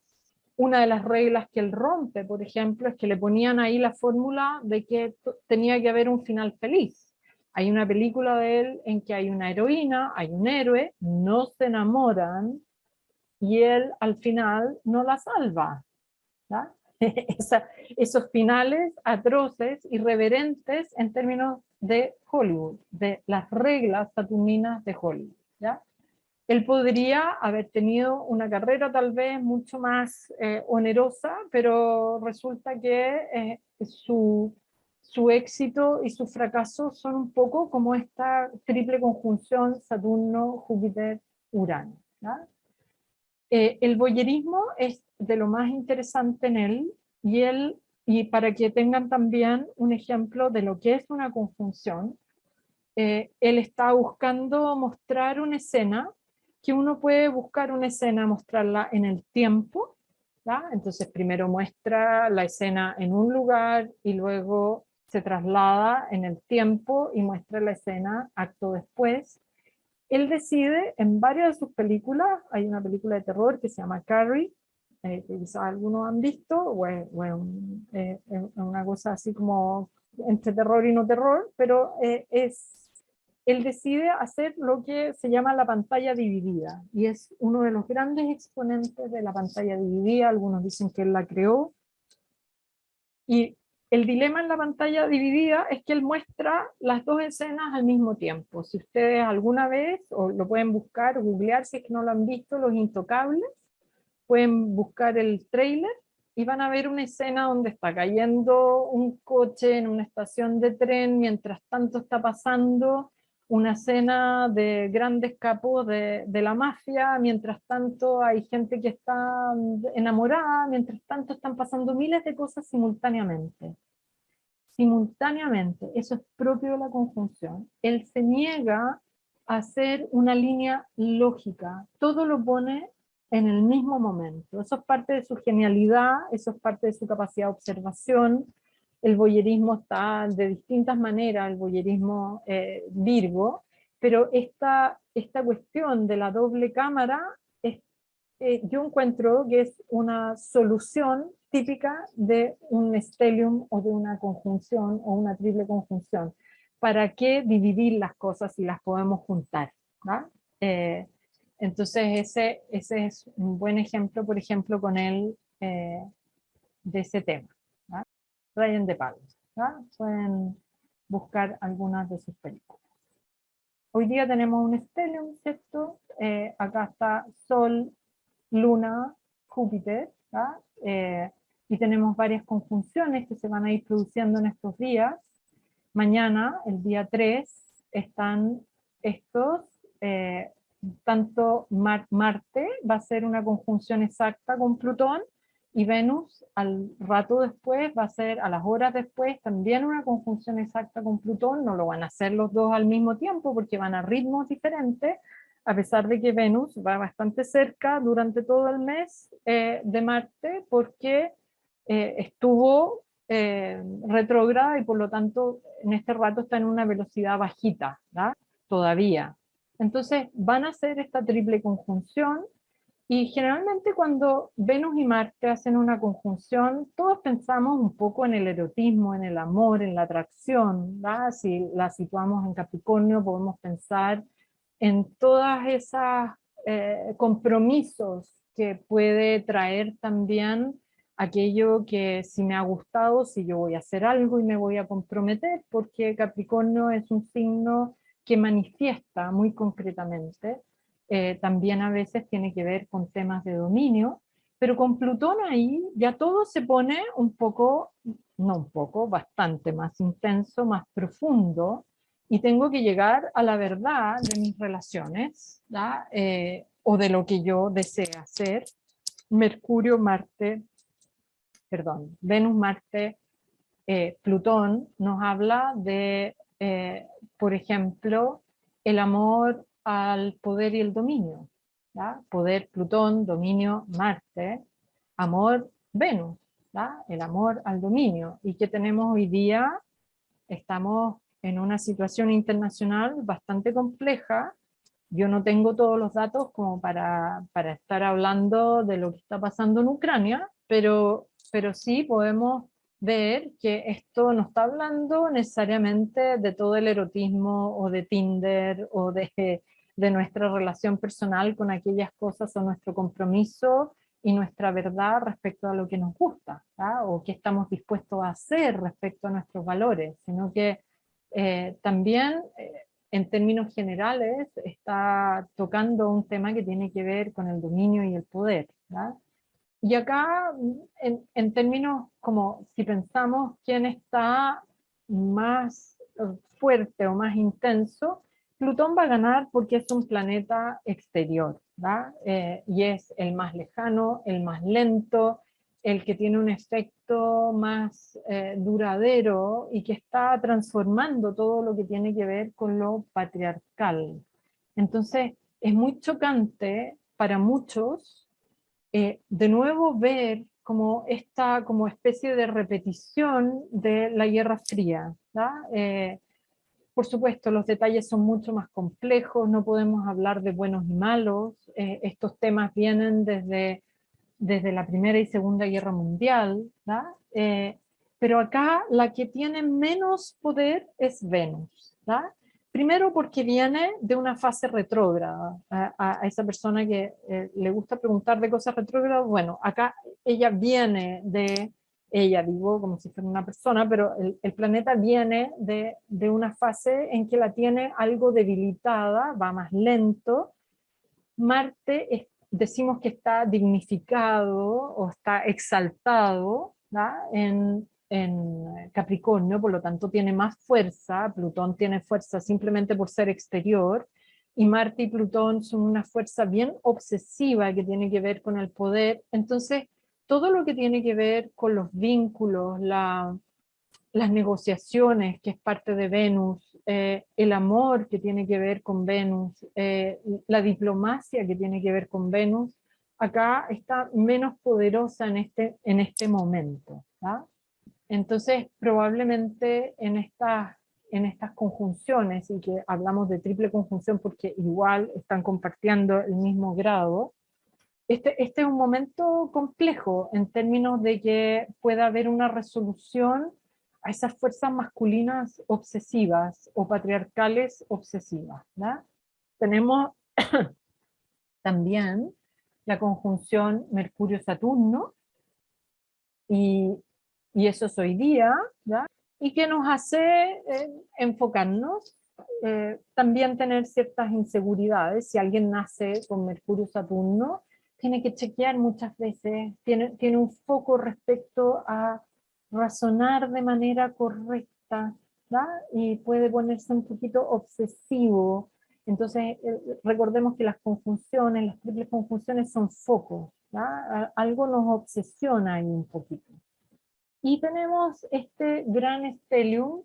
Una de las reglas que él rompe, por ejemplo, es que le ponían ahí la fórmula de que tenía que haber un final feliz. Hay una película de él en que hay una heroína, hay un héroe, no se enamoran, y él al final no la salva, ¿no? Esos finales atroces, irreverentes en términos de Hollywood, de las reglas saturninas de Hollywood, ¿ya? Él podría haber tenido una carrera tal vez mucho más onerosa, pero resulta que su éxito y su fracaso son un poco como esta triple conjunción Saturno, Júpiter, Urano, ¿ya? El voyerismo es de lo más interesante en él, y para que tengan también un ejemplo de lo que es una conjunción, él está buscando mostrar una escena, que uno puede buscar una escena, mostrarla en el tiempo, ¿ya? Entonces primero muestra la escena en un lugar y luego se traslada en el tiempo y muestra la escena acto después. Él decide en varias de sus películas, hay una película de terror que se llama Carrie, que quizás algunos han visto, o es una cosa así como entre terror y no terror, pero él decide hacer lo que se llama la pantalla dividida, y es uno de los grandes exponentes de la pantalla dividida. Algunos dicen que él la creó, y el dilema en la pantalla dividida es que él muestra las dos escenas al mismo tiempo. Si ustedes alguna vez, o lo pueden buscar, googlear si es que no lo han visto, Los Intocables, pueden buscar el tráiler y van a ver una escena donde está cayendo un coche en una estación de tren, mientras tanto está pasando una escena de grandes capos de la mafia, mientras tanto hay gente que está enamorada, mientras tanto están pasando miles de cosas simultáneamente. Simultáneamente, eso es propio de la conjunción. Él se niega a hacer una línea lógica, todo lo pone en el mismo momento. Eso es parte de su genialidad, eso es parte de su capacidad de observación. El voyerismo está de distintas maneras, el voyerismo Virgo, pero esta cuestión de la doble cámara, yo encuentro que es una solución típica de un stellium o de una conjunción o una triple conjunción. ¿Para qué dividir las cosas si las podemos juntar? ¿No? Entonces ese es un buen ejemplo, por ejemplo, con él de ese tema. ¿No? Brian De Palma. ¿No? Pueden buscar algunas de sus películas. Hoy día tenemos un stellium, ¿cierto? Acá está Sol, Luna, Júpiter, y tenemos varias conjunciones que se van a ir produciendo en estos días. Mañana, el día 3, están estos, tanto Marte va a ser una conjunción exacta con Plutón, y Venus al rato después va a ser, a las horas después, también una conjunción exacta con Plutón. No lo van a hacer los dos al mismo tiempo porque van a ritmos diferentes, a pesar de que Venus va bastante cerca durante todo el mes de Marte, porque estuvo retrógrada y por lo tanto en este rato está en una velocidad bajita, ¿verdad? Todavía. Entonces van a hacer esta triple conjunción, y generalmente cuando Venus y Marte hacen una conjunción, todos pensamos un poco en el erotismo, en el amor, en la atracción, ¿verdad? Si la situamos en Capricornio, podemos pensar en todas esas compromisos que puede traer también aquello que si me ha gustado, si yo voy a hacer algo y me voy a comprometer, porque Capricornio es un signo que manifiesta muy concretamente. También a veces tiene que ver con temas de dominio, pero con Plutón ahí ya todo se pone un poco, no un poco, bastante más intenso, más profundo, y tengo que llegar a la verdad de mis relaciones, o de lo que yo deseo hacer. Mercurio, Marte, perdón, Venus, Marte, Plutón nos habla de, por ejemplo, el amor al poder y el dominio. ¿Ya? Poder, Plutón, dominio, Marte, amor, Venus, ¿ya? El amor al dominio. ¿Y qué tenemos hoy día? Estamos en una situación internacional bastante compleja. Yo no tengo todos los datos como para estar hablando de lo que está pasando en Ucrania, pero sí podemos ver que esto no está hablando necesariamente de todo el erotismo o de Tinder o de nuestra relación personal con aquellas cosas, o nuestro compromiso y nuestra verdad respecto a lo que nos gusta, ¿tá? O qué estamos dispuestos a hacer respecto a nuestros valores, sino que también en términos generales está tocando un tema que tiene que ver con el dominio y el poder, ¿tá? Y acá, en términos como si pensamos quién está más fuerte o más intenso, Plutón va a ganar porque es un planeta exterior, ¿verdad? Y es el más lejano, el más lento, el que tiene un efecto más duradero y que está transformando todo lo que tiene que ver con lo patriarcal. Entonces, es muy chocante para muchos de nuevo ver como esta como especie de repetición de la Guerra Fría. Por supuesto, los detalles son mucho más complejos, no podemos hablar de buenos y malos, estos temas vienen desde la Primera y Segunda Guerra Mundial, pero acá la que tiene menos poder es Venus. Primero porque viene de una fase retrógrada. A esa persona que le gusta preguntar de cosas retrógradas, bueno, acá ella viene de ella, digo, como si fuera una persona, pero el planeta viene de una fase en que la tiene algo debilitada, va más lento. Marte decimos que está dignificado o está exaltado, ¿verdad? En Capricornio, por lo tanto tiene más fuerza. Plutón tiene fuerza simplemente por ser exterior, y Marte y Plutón son una fuerza bien obsesiva que tiene que ver con el poder. Entonces, todo lo que tiene que ver con los vínculos, las negociaciones, que es parte de Venus, el amor que tiene que ver con Venus, la diplomacia que tiene que ver con Venus, acá está menos poderosa en este momento, ¿tá? Entonces, probablemente en estas conjunciones, y que hablamos de triple conjunción porque igual están compartiendo el mismo grado, este es un momento complejo en términos de que pueda haber una resolución a esas fuerzas masculinas obsesivas o patriarcales obsesivas, ¿verdad? Tenemos también la conjunción Mercurio-Saturno, y, y eso es hoy día, ¿verdad? Y que nos hace enfocarnos, también tener ciertas inseguridades. Si alguien nace con Mercurio-Saturno, tiene que chequear muchas veces, tiene un foco respecto a razonar de manera correcta, ¿verdad? Y puede ponerse un poquito obsesivo. Entonces, recordemos que las conjunciones, las triples conjunciones son focos, ¿verdad? Algo nos obsesiona ahí un poquito. Y tenemos este gran estelium,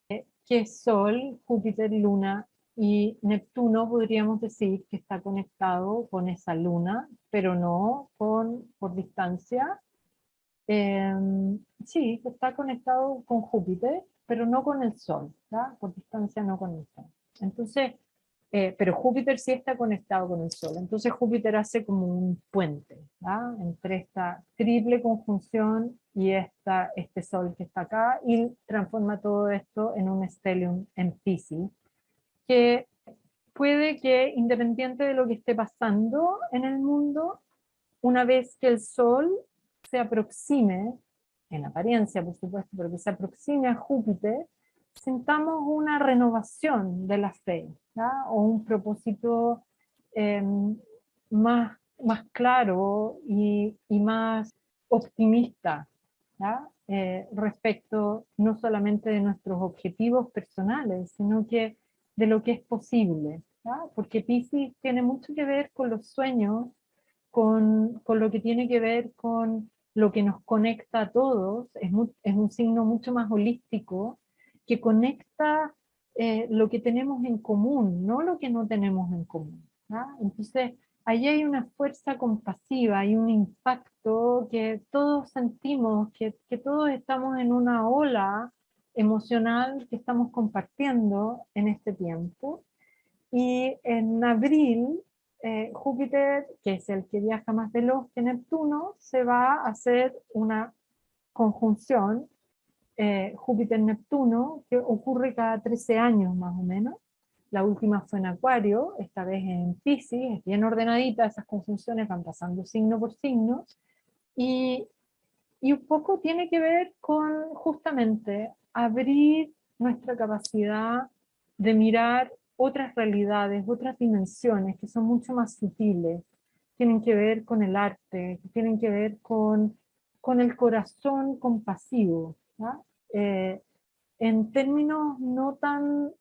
que es Sol, Júpiter, Luna y Neptuno. Podríamos decir que está conectado con esa luna, pero no por distancia. Sí, está conectado con Júpiter, pero no con el Sol, ¿verdad? Por distancia no con el Sol. Entonces, pero Júpiter sí está conectado con el Sol. Entonces Júpiter hace como un puente, ¿verdad? Entre esta triple conjunción y este Sol que está acá, y transforma todo esto en un stellium en Piscis, que puede que, independiente de lo que esté pasando en el mundo, una vez que el Sol se aproxime, en apariencia por supuesto, pero que se aproxime a Júpiter, sintamos una renovación de la fe, ¿ya? O un propósito eh, más claro y más optimista, ¿ya? Respecto no solamente de nuestros objetivos personales, sino que de lo que es posible, ¿ya? Porque Piscis tiene mucho que ver con los sueños, con lo que tiene que ver con lo que nos conecta a todos. Es un signo mucho más holístico, que conecta lo que tenemos en común, no lo que no tenemos en común, ¿ah? Entonces, ahí hay una fuerza compasiva, hay un impacto que todos sentimos, que todos estamos en una ola emocional que estamos compartiendo en este tiempo. Y en abril, Júpiter, que es el que viaja más veloz que Neptuno, se va a hacer una conjunción Júpiter-Neptuno, que ocurre cada 13 años más o menos. La última fue en Acuario, esta vez en Piscis, es bien ordenadita, esas conjunciones van pasando signo por signo, y, y un poco tiene que ver con justamente abrir nuestra capacidad de mirar otras realidades, otras dimensiones que son mucho más sutiles, tienen que ver con el arte, tienen que ver con el corazón compasivo, ¿no? Eh, en términos no tan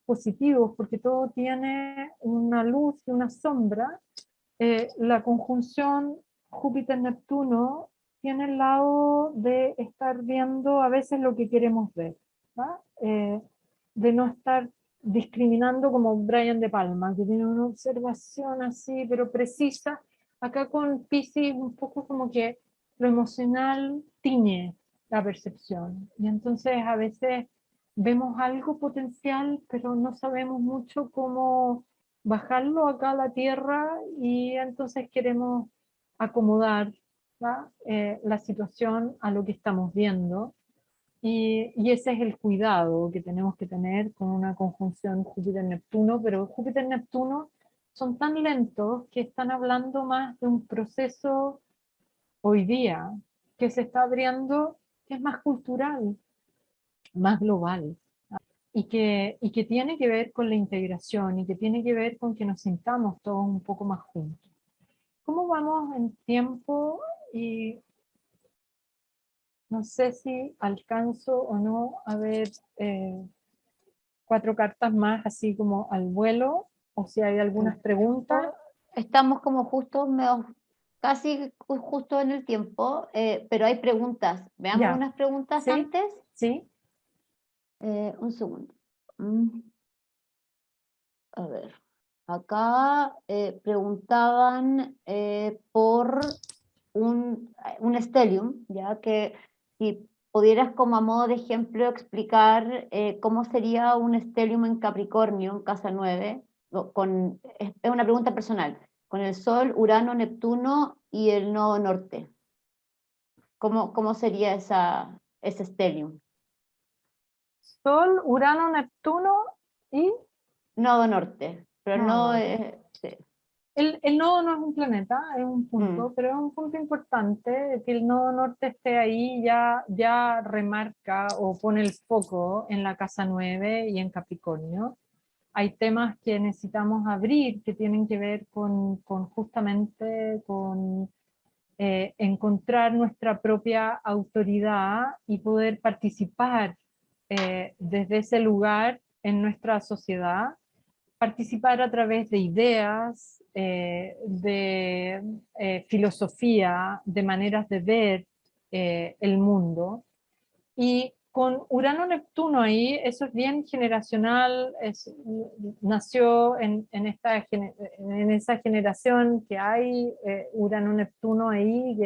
positivos, porque todo tiene una luz y una sombra, la conjunción Júpiter-Neptuno tiene el lado de estar viendo a veces lo que queremos ver, ¿va? De no estar discriminando como Brian De Palma, que tiene una observación así, pero precisa. Acá con Piscis un poco como que lo emocional tiñe la percepción, y entonces a veces vemos algo potencial, pero no sabemos mucho cómo bajarlo acá a la tierra, y entonces queremos acomodar la situación a lo que estamos viendo, y ese es el cuidado que tenemos que tener con una conjunción Júpiter-Neptuno, pero Júpiter-Neptuno son tan lentos que están hablando más de un proceso hoy día que se está abriendo, que es más cultural, más global, y que tiene que ver con la integración y que tiene que ver con que nos sintamos todos un poco más juntos. ¿Cómo vamos en tiempo? Y no sé si alcanzo o no a ver 4 cartas más así como al vuelo, o si hay algunas preguntas.
Estamos como justo, casi justo en el tiempo, pero hay preguntas. Veamos
Ya,
unas preguntas
sí,
antes.
sí.
Un segundo. A ver, acá preguntaban por un stellium, ya que si pudieras como a modo de ejemplo explicar cómo sería un stellium en Capricornio, en casa 9, es una pregunta personal, con el Sol, Urano, Neptuno y el nodo norte. ¿Cómo sería ese stellium?
Sol, Urano, Neptuno y
Nodo norte, pero no
no.
es... sí.
El nodo no es un planeta, es un punto, pero es un punto importante que el nodo norte esté ahí, ya remarca o pone el foco en la casa 9 y en Capricornio. Hay temas que necesitamos abrir que tienen que ver con justamente con encontrar nuestra propia autoridad y poder participar desde ese lugar en nuestra sociedad, participar a través de ideas, de filosofía, de maneras de ver el mundo. Y con Urano-Neptuno ahí, eso es bien generacional, nació en esa generación que hay Urano-Neptuno ahí,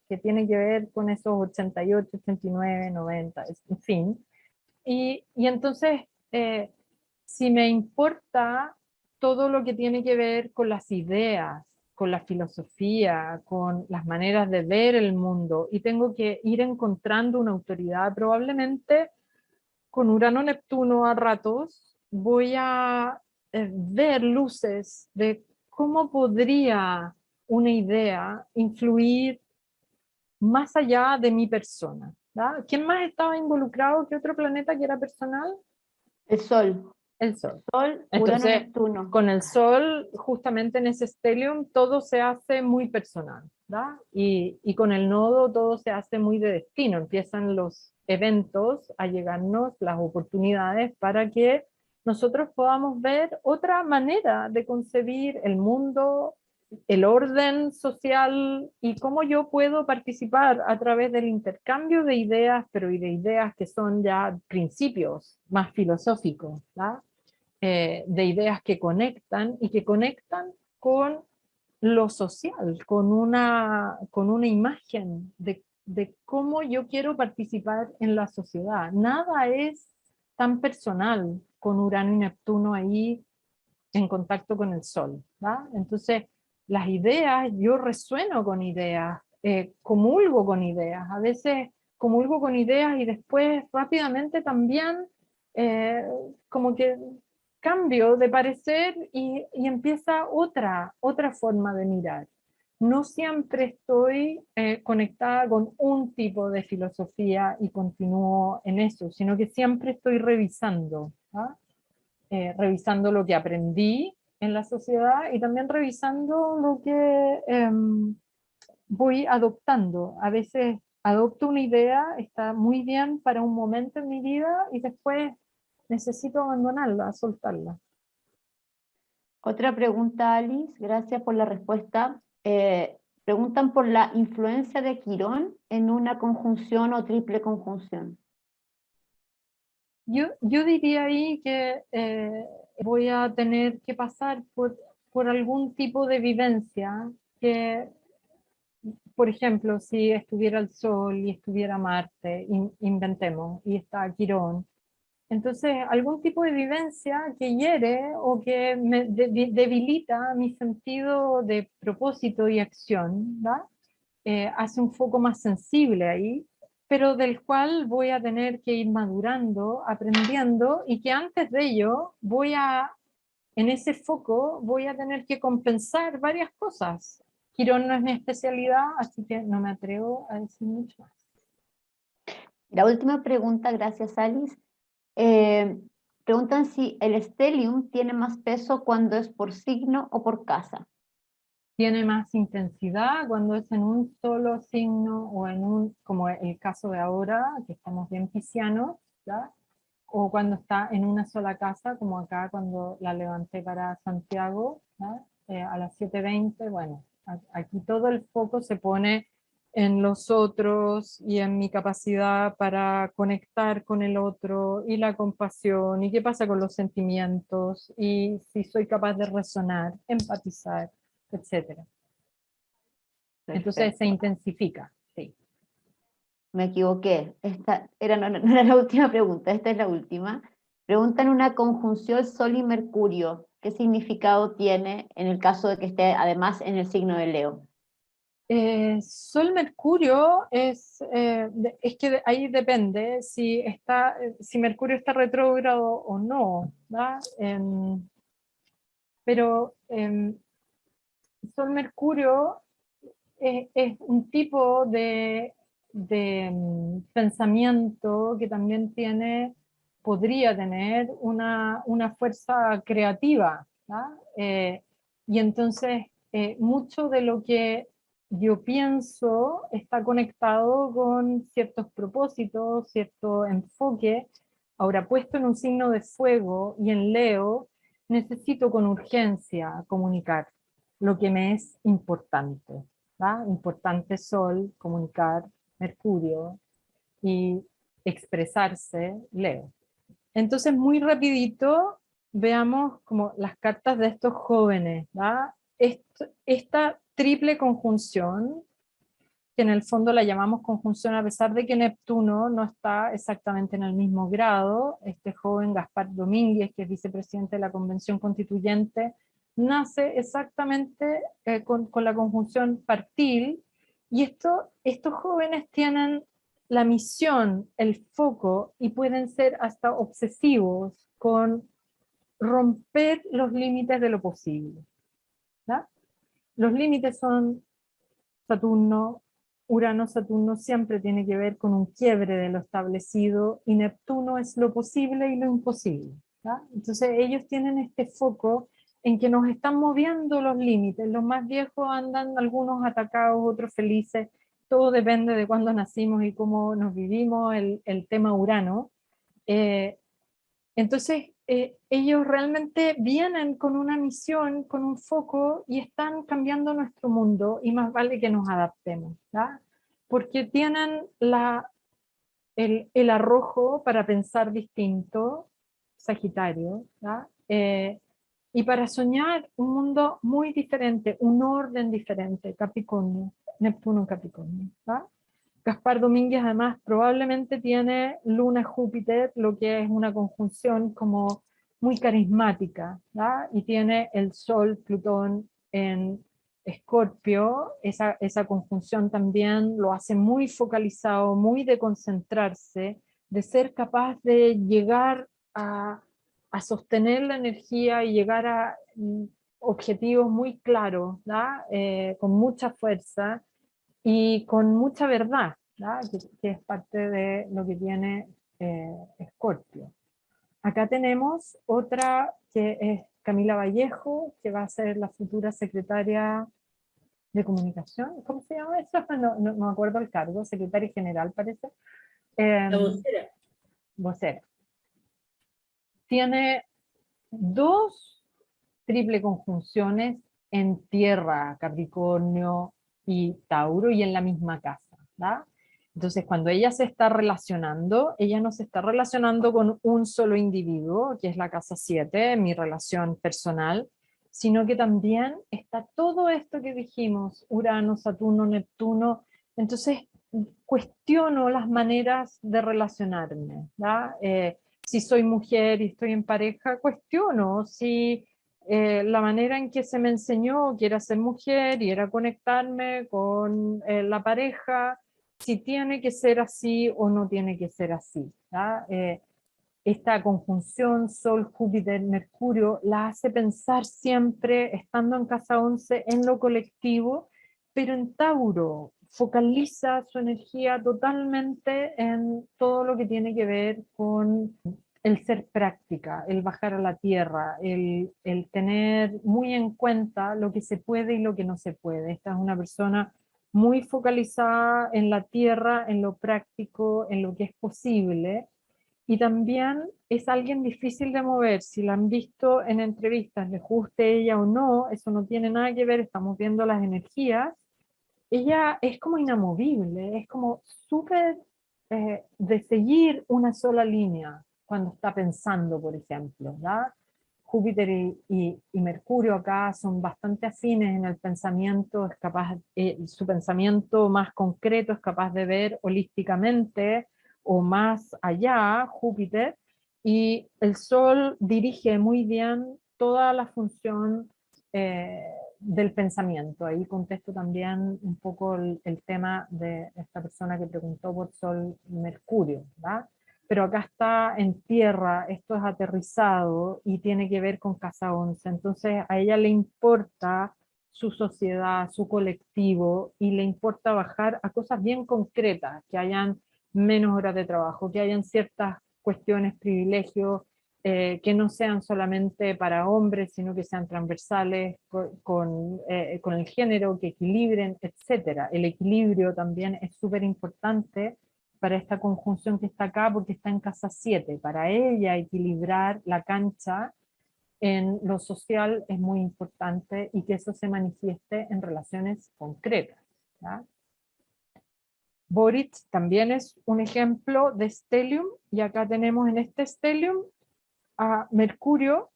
que tiene que ver con esos 88, 89, 90, en fin. Y entonces, si me importa todo lo que tiene que ver con las ideas, con la filosofía, con las maneras de ver el mundo, y tengo que ir encontrando una autoridad, probablemente con Urano-Neptuno a ratos voy a ver luces de cómo podría una idea influir más allá de mi persona. ¿Da? ¿Quién más estaba involucrado que otro planeta que era personal?
El Sol.
El Sol.
Sol, Urano,
Entonces,
Neptuno.
con el Sol, justamente en ese stellium, todo se hace muy personal, ¿da? Y con el nodo todo se hace muy de destino. Empiezan los eventos a llegarnos, las oportunidades para que nosotros podamos ver otra manera de concebir el mundo, el orden social y cómo yo puedo participar a través del intercambio de ideas, pero y de ideas que son ya principios más filosóficos, ¿da? De ideas que conectan y que conectan con lo social, con una imagen de cómo yo quiero participar en la sociedad. Nada es tan personal con Urano y Neptuno ahí en contacto con el Sol, ¿va? Entonces, las ideas, yo resueno con ideas, comulgo con ideas, a veces comulgo con ideas y después rápidamente también eh, como que cambio de parecer y empieza otra forma de mirar. No siempre estoy conectada con un tipo de filosofía y continúo en eso, sino que siempre estoy revisando, ¿ah? Revisando lo que aprendí en la sociedad y también revisando lo que voy adoptando. A veces adopto una idea, está muy bien para un momento en mi vida y después necesito abandonarla, soltarla.
Otra pregunta, Alice, gracias por la respuesta. Preguntan por la influencia de Quirón en una conjunción o triple conjunción.
Yo diría ahí que voy a tener que pasar por algún tipo de vivencia que, por ejemplo, si estuviera el Sol y estuviera Marte, inventemos, y está Quirón, entonces algún tipo de vivencia que hiere o que me debilita mi sentido de propósito y acción, ¿va? Hace un foco más sensible ahí, pero del cual voy a tener que ir madurando, aprendiendo, y que antes de ello en ese foco voy a tener que compensar varias cosas. Quirón no es mi especialidad, así que no me atrevo a decir mucho más.
La última pregunta, gracias Alice. Eh, Preguntan si el stellium tiene más peso cuando es por signo o por casa.
Tiene más intensidad cuando es en un solo signo o en un, como el caso de ahora, que estamos bien piscianos, ¿ya? O cuando está en una sola casa, como acá cuando la levanté para Santiago, ¿ya? A las 7:20, bueno, aquí todo el foco se pone en los otros y en mi capacidad para conectar con el otro y la compasión y qué pasa con los sentimientos y si soy capaz de resonar, empatizar, etcétera. Entonces se
Perfecto.
intensifica, sí.
Me equivoqué. Esta era, no era la última pregunta, esta es la última. Preguntan una conjunción Sol y Mercurio. ¿Qué significado tiene en el caso de que esté además en el signo de Leo?
Sol-Mercurio es que ahí depende si, si Mercurio está retrógrado o no, ¿verdad? Pero Sol-Mercurio es un tipo de pensamiento que también podría tener una fuerza creativa, ¿verdad? Y entonces mucho de lo que yo pienso está conectado con ciertos propósitos, cierto enfoque. Ahora, puesto en un signo de fuego y en Leo, necesito con urgencia comunicar lo que me es importante. ¿Va? Importante Sol, comunicar, Mercurio y expresarse, Leo. Entonces, muy rapidito, veamos como las cartas de estos jóvenes. ¿Va? Esta triple conjunción, que en el fondo la llamamos conjunción a pesar de que Neptuno no está exactamente en el mismo grado, este joven Gaspar Domínguez, que es vicepresidente de la Convención Constituyente, nace exactamente con la conjunción partil, y estos jóvenes tienen la misión, el foco, y pueden ser hasta obsesivos con romper los límites de lo posible. ¿Ya? Los límites son Saturno, Urano-Saturno siempre tiene que ver con un quiebre de lo establecido, y Neptuno es lo posible y lo imposible. ¿Ya? Entonces ellos tienen este foco en que nos están moviendo los límites. Los más viejos andan algunos atacados, otros felices. Todo depende de cuándo nacimos y cómo nos vivimos el tema Urano. Eh, entonces, ellos realmente vienen con una misión, con un foco, y están cambiando nuestro mundo, y más vale que nos adaptemos, ¿ya? Porque tienen el arrojo para pensar distinto, Sagitario, ¿ya? Y para soñar un mundo muy diferente, un orden diferente, Capricornio, Neptuno en Capricornio, ¿ya? Gaspar Domínguez además probablemente tiene Luna-Júpiter, lo que es una conjunción como muy carismática, ¿ya? Y tiene el Sol-Plutón en Escorpio, esa conjunción también lo hace muy focalizado, muy de concentrarse, de ser capaz de llegar a sostener la energía y llegar a objetivos muy claros, ¿ya? Con mucha fuerza y con mucha verdad, ¿ya? Que es parte de lo que tiene Escorpio. Acá tenemos otra que es Camila Vallejo, que va a ser la futura secretaria de comunicación. ¿Cómo se llama eso? No me acuerdo el cargo, secretaria general parece.
La
Eh,
vocera.
Vocera. Tiene dos triple conjunciones en tierra, Capricornio y Tauro, y en la misma casa, ¿verdad? Entonces, cuando ella se está relacionando, ella no se está relacionando con un solo individuo, que es la casa 7, mi relación personal, sino que también está todo esto que dijimos, Urano, Saturno, Neptuno. Entonces, cuestiono las maneras de relacionarme, ¿verdad? Si soy mujer y estoy en pareja, cuestiono si la manera en que se me enseñó que era ser mujer y era conectarme con la pareja, si tiene que ser así o no tiene que ser así. Esta conjunción Sol, Júpiter, Mercurio la hace pensar siempre, estando en casa 11, en lo colectivo, pero en Tauro focaliza su energía totalmente en todo lo que tiene que ver con el ser práctica, el bajar a la tierra, el tener muy en cuenta lo que se puede y lo que no se puede. Esta es una persona muy focalizada en la tierra, en lo práctico, en lo que es posible, y también es alguien difícil de mover. Si la han visto en entrevistas, les guste ella o no, eso no tiene nada que ver, estamos viendo las energías. Ella es como inamovible, es como súper de seguir una sola línea cuando está pensando, por ejemplo, ¿verdad? Júpiter y Mercurio acá son bastante afines en el pensamiento, es capaz, su pensamiento más concreto es capaz de ver holísticamente o más allá, Júpiter, y el Sol dirige muy bien toda la función del pensamiento. Ahí contesto también un poco el tema de esta persona que preguntó por Sol y Mercurio, ¿verdad? Pero acá está en tierra, esto es aterrizado y tiene que ver con Casa 11, entonces a ella le importa su sociedad, su colectivo, y le importa bajar a cosas bien concretas, que hayan menos horas de trabajo, que hayan ciertas cuestiones, privilegios, que no sean solamente para hombres, sino que sean transversales con el género, que equilibren, etc. El equilibrio también es súper importante para esta conjunción que está acá, porque está en casa 7. Para ella equilibrar la cancha en lo social es muy importante, y que eso se manifieste en relaciones concretas, ¿ya? Boric también es un ejemplo de stellium, y acá tenemos en este stellium a Mercurio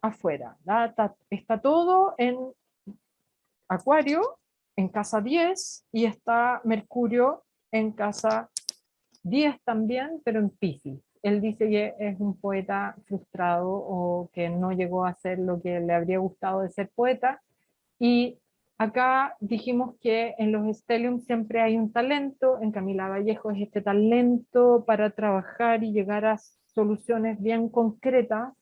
afuera, ¿ya? Está todo en Acuario, en casa 10, y está Mercurio en casa 10 también, pero en Piscis. Él dice que es un poeta frustrado, o que no llegó a ser lo que le habría gustado de ser poeta, y acá dijimos que en los stellium siempre hay un talento. En Camila Vallejo es este talento para trabajar y llegar a soluciones bien concretas.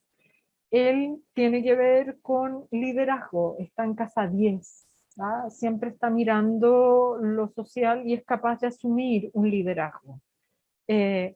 Él tiene que ver con liderazgo, está en casa 10, ¿ah? Siempre está mirando lo social y es capaz de asumir un liderazgo. Eh,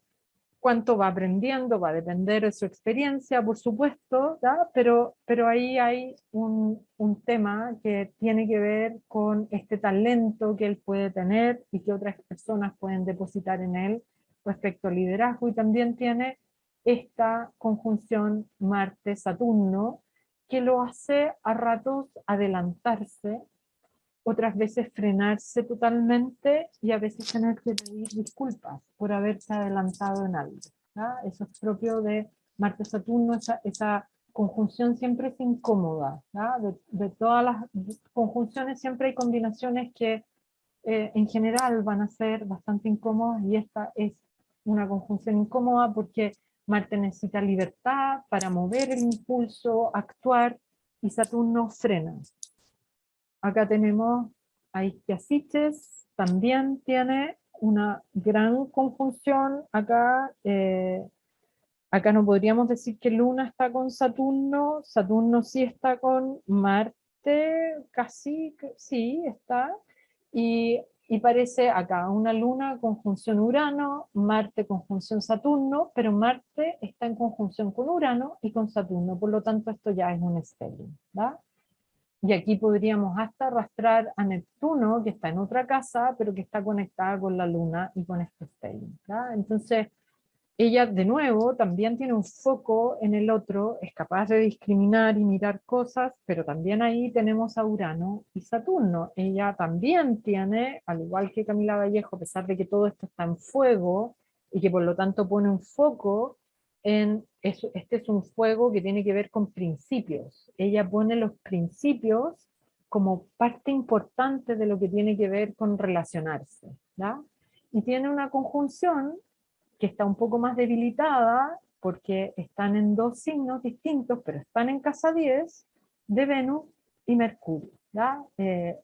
Cuánto va aprendiendo va a depender de su experiencia, por supuesto, ¿ya? Pero ahí hay un tema que tiene que ver con este talento que él puede tener y que otras personas pueden depositar en él respecto al liderazgo, y también tiene esta conjunción Marte-Saturno que lo hace a ratos adelantarse, otras veces frenarse totalmente, y a veces tener que pedir disculpas por haberse adelantado en algo, ¿ya? Eso es propio de Marte-Saturno, esa conjunción siempre es incómoda, ¿ya? De todas las conjunciones siempre hay combinaciones que en general van a ser bastante incómodas, y esta es una conjunción incómoda porque Marte necesita libertad para mover el impulso, actuar, y Saturno frena. Acá tenemos a Istiasiches, también tiene una gran conjunción. Acá no podríamos decir que Luna está con Saturno, Saturno sí está con Marte, casi, sí está, y parece acá una Luna conjunción Urano, Marte conjunción Saturno, pero Marte está en conjunción con Urano y con Saturno, por lo tanto esto ya es un stellium, ¿verdad? Y aquí podríamos hasta arrastrar a Neptuno, que está en otra casa, pero que está conectada con la Luna y con este stellium, ¿ya? Entonces, ella de nuevo también tiene un foco en el otro, es capaz de discriminar y mirar cosas, pero también ahí tenemos a Urano y Saturno. Ella también tiene, al igual que Camila Vallejo, a pesar de que todo esto está en fuego, y que por lo tanto pone un foco en eso, este es un fuego que tiene que ver con principios. Ella pone los principios como parte importante de lo que tiene que ver con relacionarse, ¿ya? Y tiene una conjunción que está un poco más debilitada, porque están en dos signos distintos, pero están en casa 10 de Venus y Mercurio, ¿ya?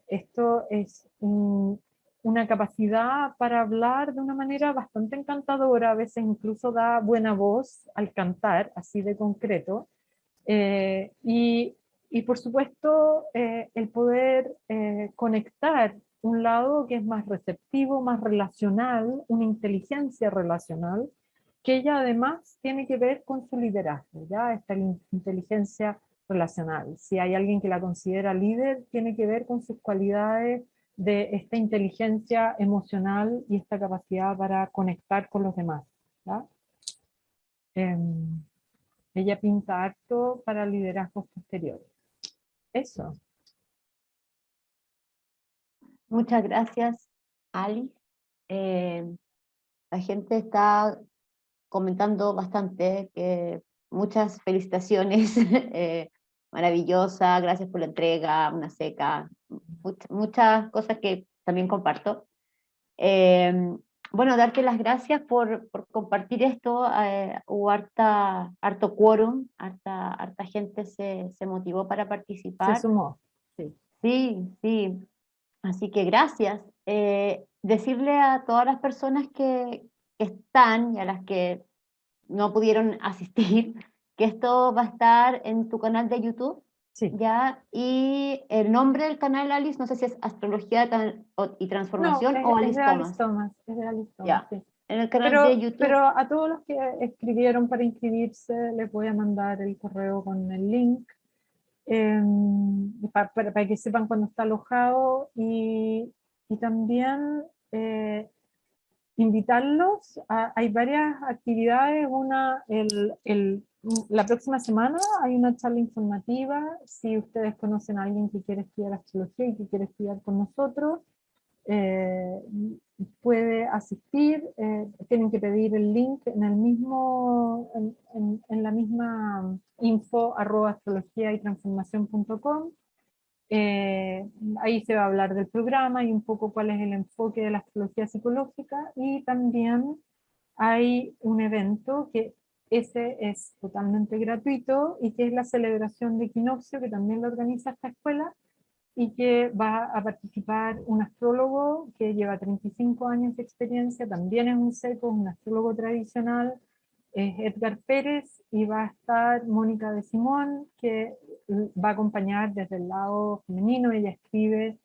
Esto es una capacidad para hablar de una manera bastante encantadora, a veces incluso da buena voz al cantar, así de concreto, y por supuesto el poder conectar un lado que es más receptivo, más relacional, una inteligencia relacional, que ella además tiene que ver con su liderazgo, ¿ya? Esta inteligencia relacional. Si hay alguien que la considera líder, tiene que ver con sus cualidades de esta inteligencia emocional y esta capacidad para conectar con los demás, ¿ya? Ella pinta harto para liderazgos posteriores. Eso.
Muchas gracias, Alice. La gente está comentando bastante, que muchas felicitaciones, maravillosa, gracias por la entrega, una seca, muchas cosas que también comparto. Bueno, darte las gracias por compartir esto, hubo harto quórum, harta gente se motivó para
Se
participar.
sumó. Sí.
Sí, sí, así que gracias. Decirle a todas las personas que están y a las que no pudieron asistir, que esto va a estar en tu canal de YouTube,
Sí.
¿ya? Y el nombre del canal, Alice, no sé si es Astrología y
No,
Transformación o
es
Alice
de Alice
Thomas,
Thomas, es de Alice Thomas,
¿ya?
sí.
En el canal de YouTube.
Pero a todos los que escribieron para inscribirse, les voy a mandar el correo con el link, para que sepan cuándo está alojado, y también invitarlos hay varias actividades. La próxima semana hay una charla informativa. Si ustedes conocen a alguien que quiere estudiar astrología y que quiere estudiar con nosotros, eh, puede asistir. Tienen que pedir el link en el mismo, en la misma info@astrologiaytransformación.com. Ahí se va a hablar del programa y un poco cuál es el enfoque de la astrología psicológica, y también hay un evento que ese es totalmente gratuito y que es la celebración de equinoccio, que también lo organiza esta escuela, y que va a participar un astrólogo que lleva 35 años de experiencia, también es un seco, un astrólogo tradicional, es Edgar Pérez, y va a estar Mónica de Simón, que va a acompañar desde el lado femenino. Ella escribe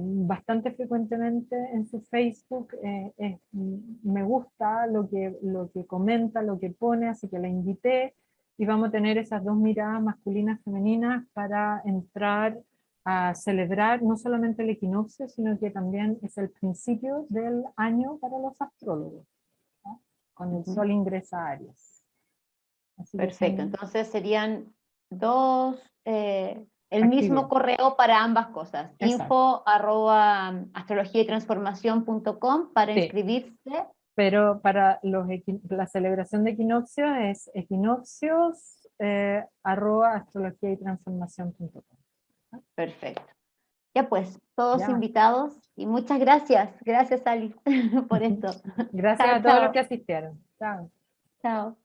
bastante frecuentemente en su Facebook, me gusta lo que comenta, lo que pone, así que la invité, y vamos a tener esas dos miradas masculinas y femeninas para entrar a celebrar no solamente el equinoccio, sino que también es el principio del año para los astrólogos, ¿no? Con el sol ingresa a Aries. Así
Perfecto, entonces serían dos, el mismo
actividades.
correo para ambas cosas,
Exacto.
info@astrologiaytransformación.com para
Sí,
inscribirse.
pero para la celebración de equinoccios es equinoccios @astrologiaytransformación.com.
Perfecto. Ya pues, todos
Ya.
invitados y muchas gracias, Alice, por esto.
Gracias
Chao,
a todos los que
chao,
asistieron. Chao.
chao.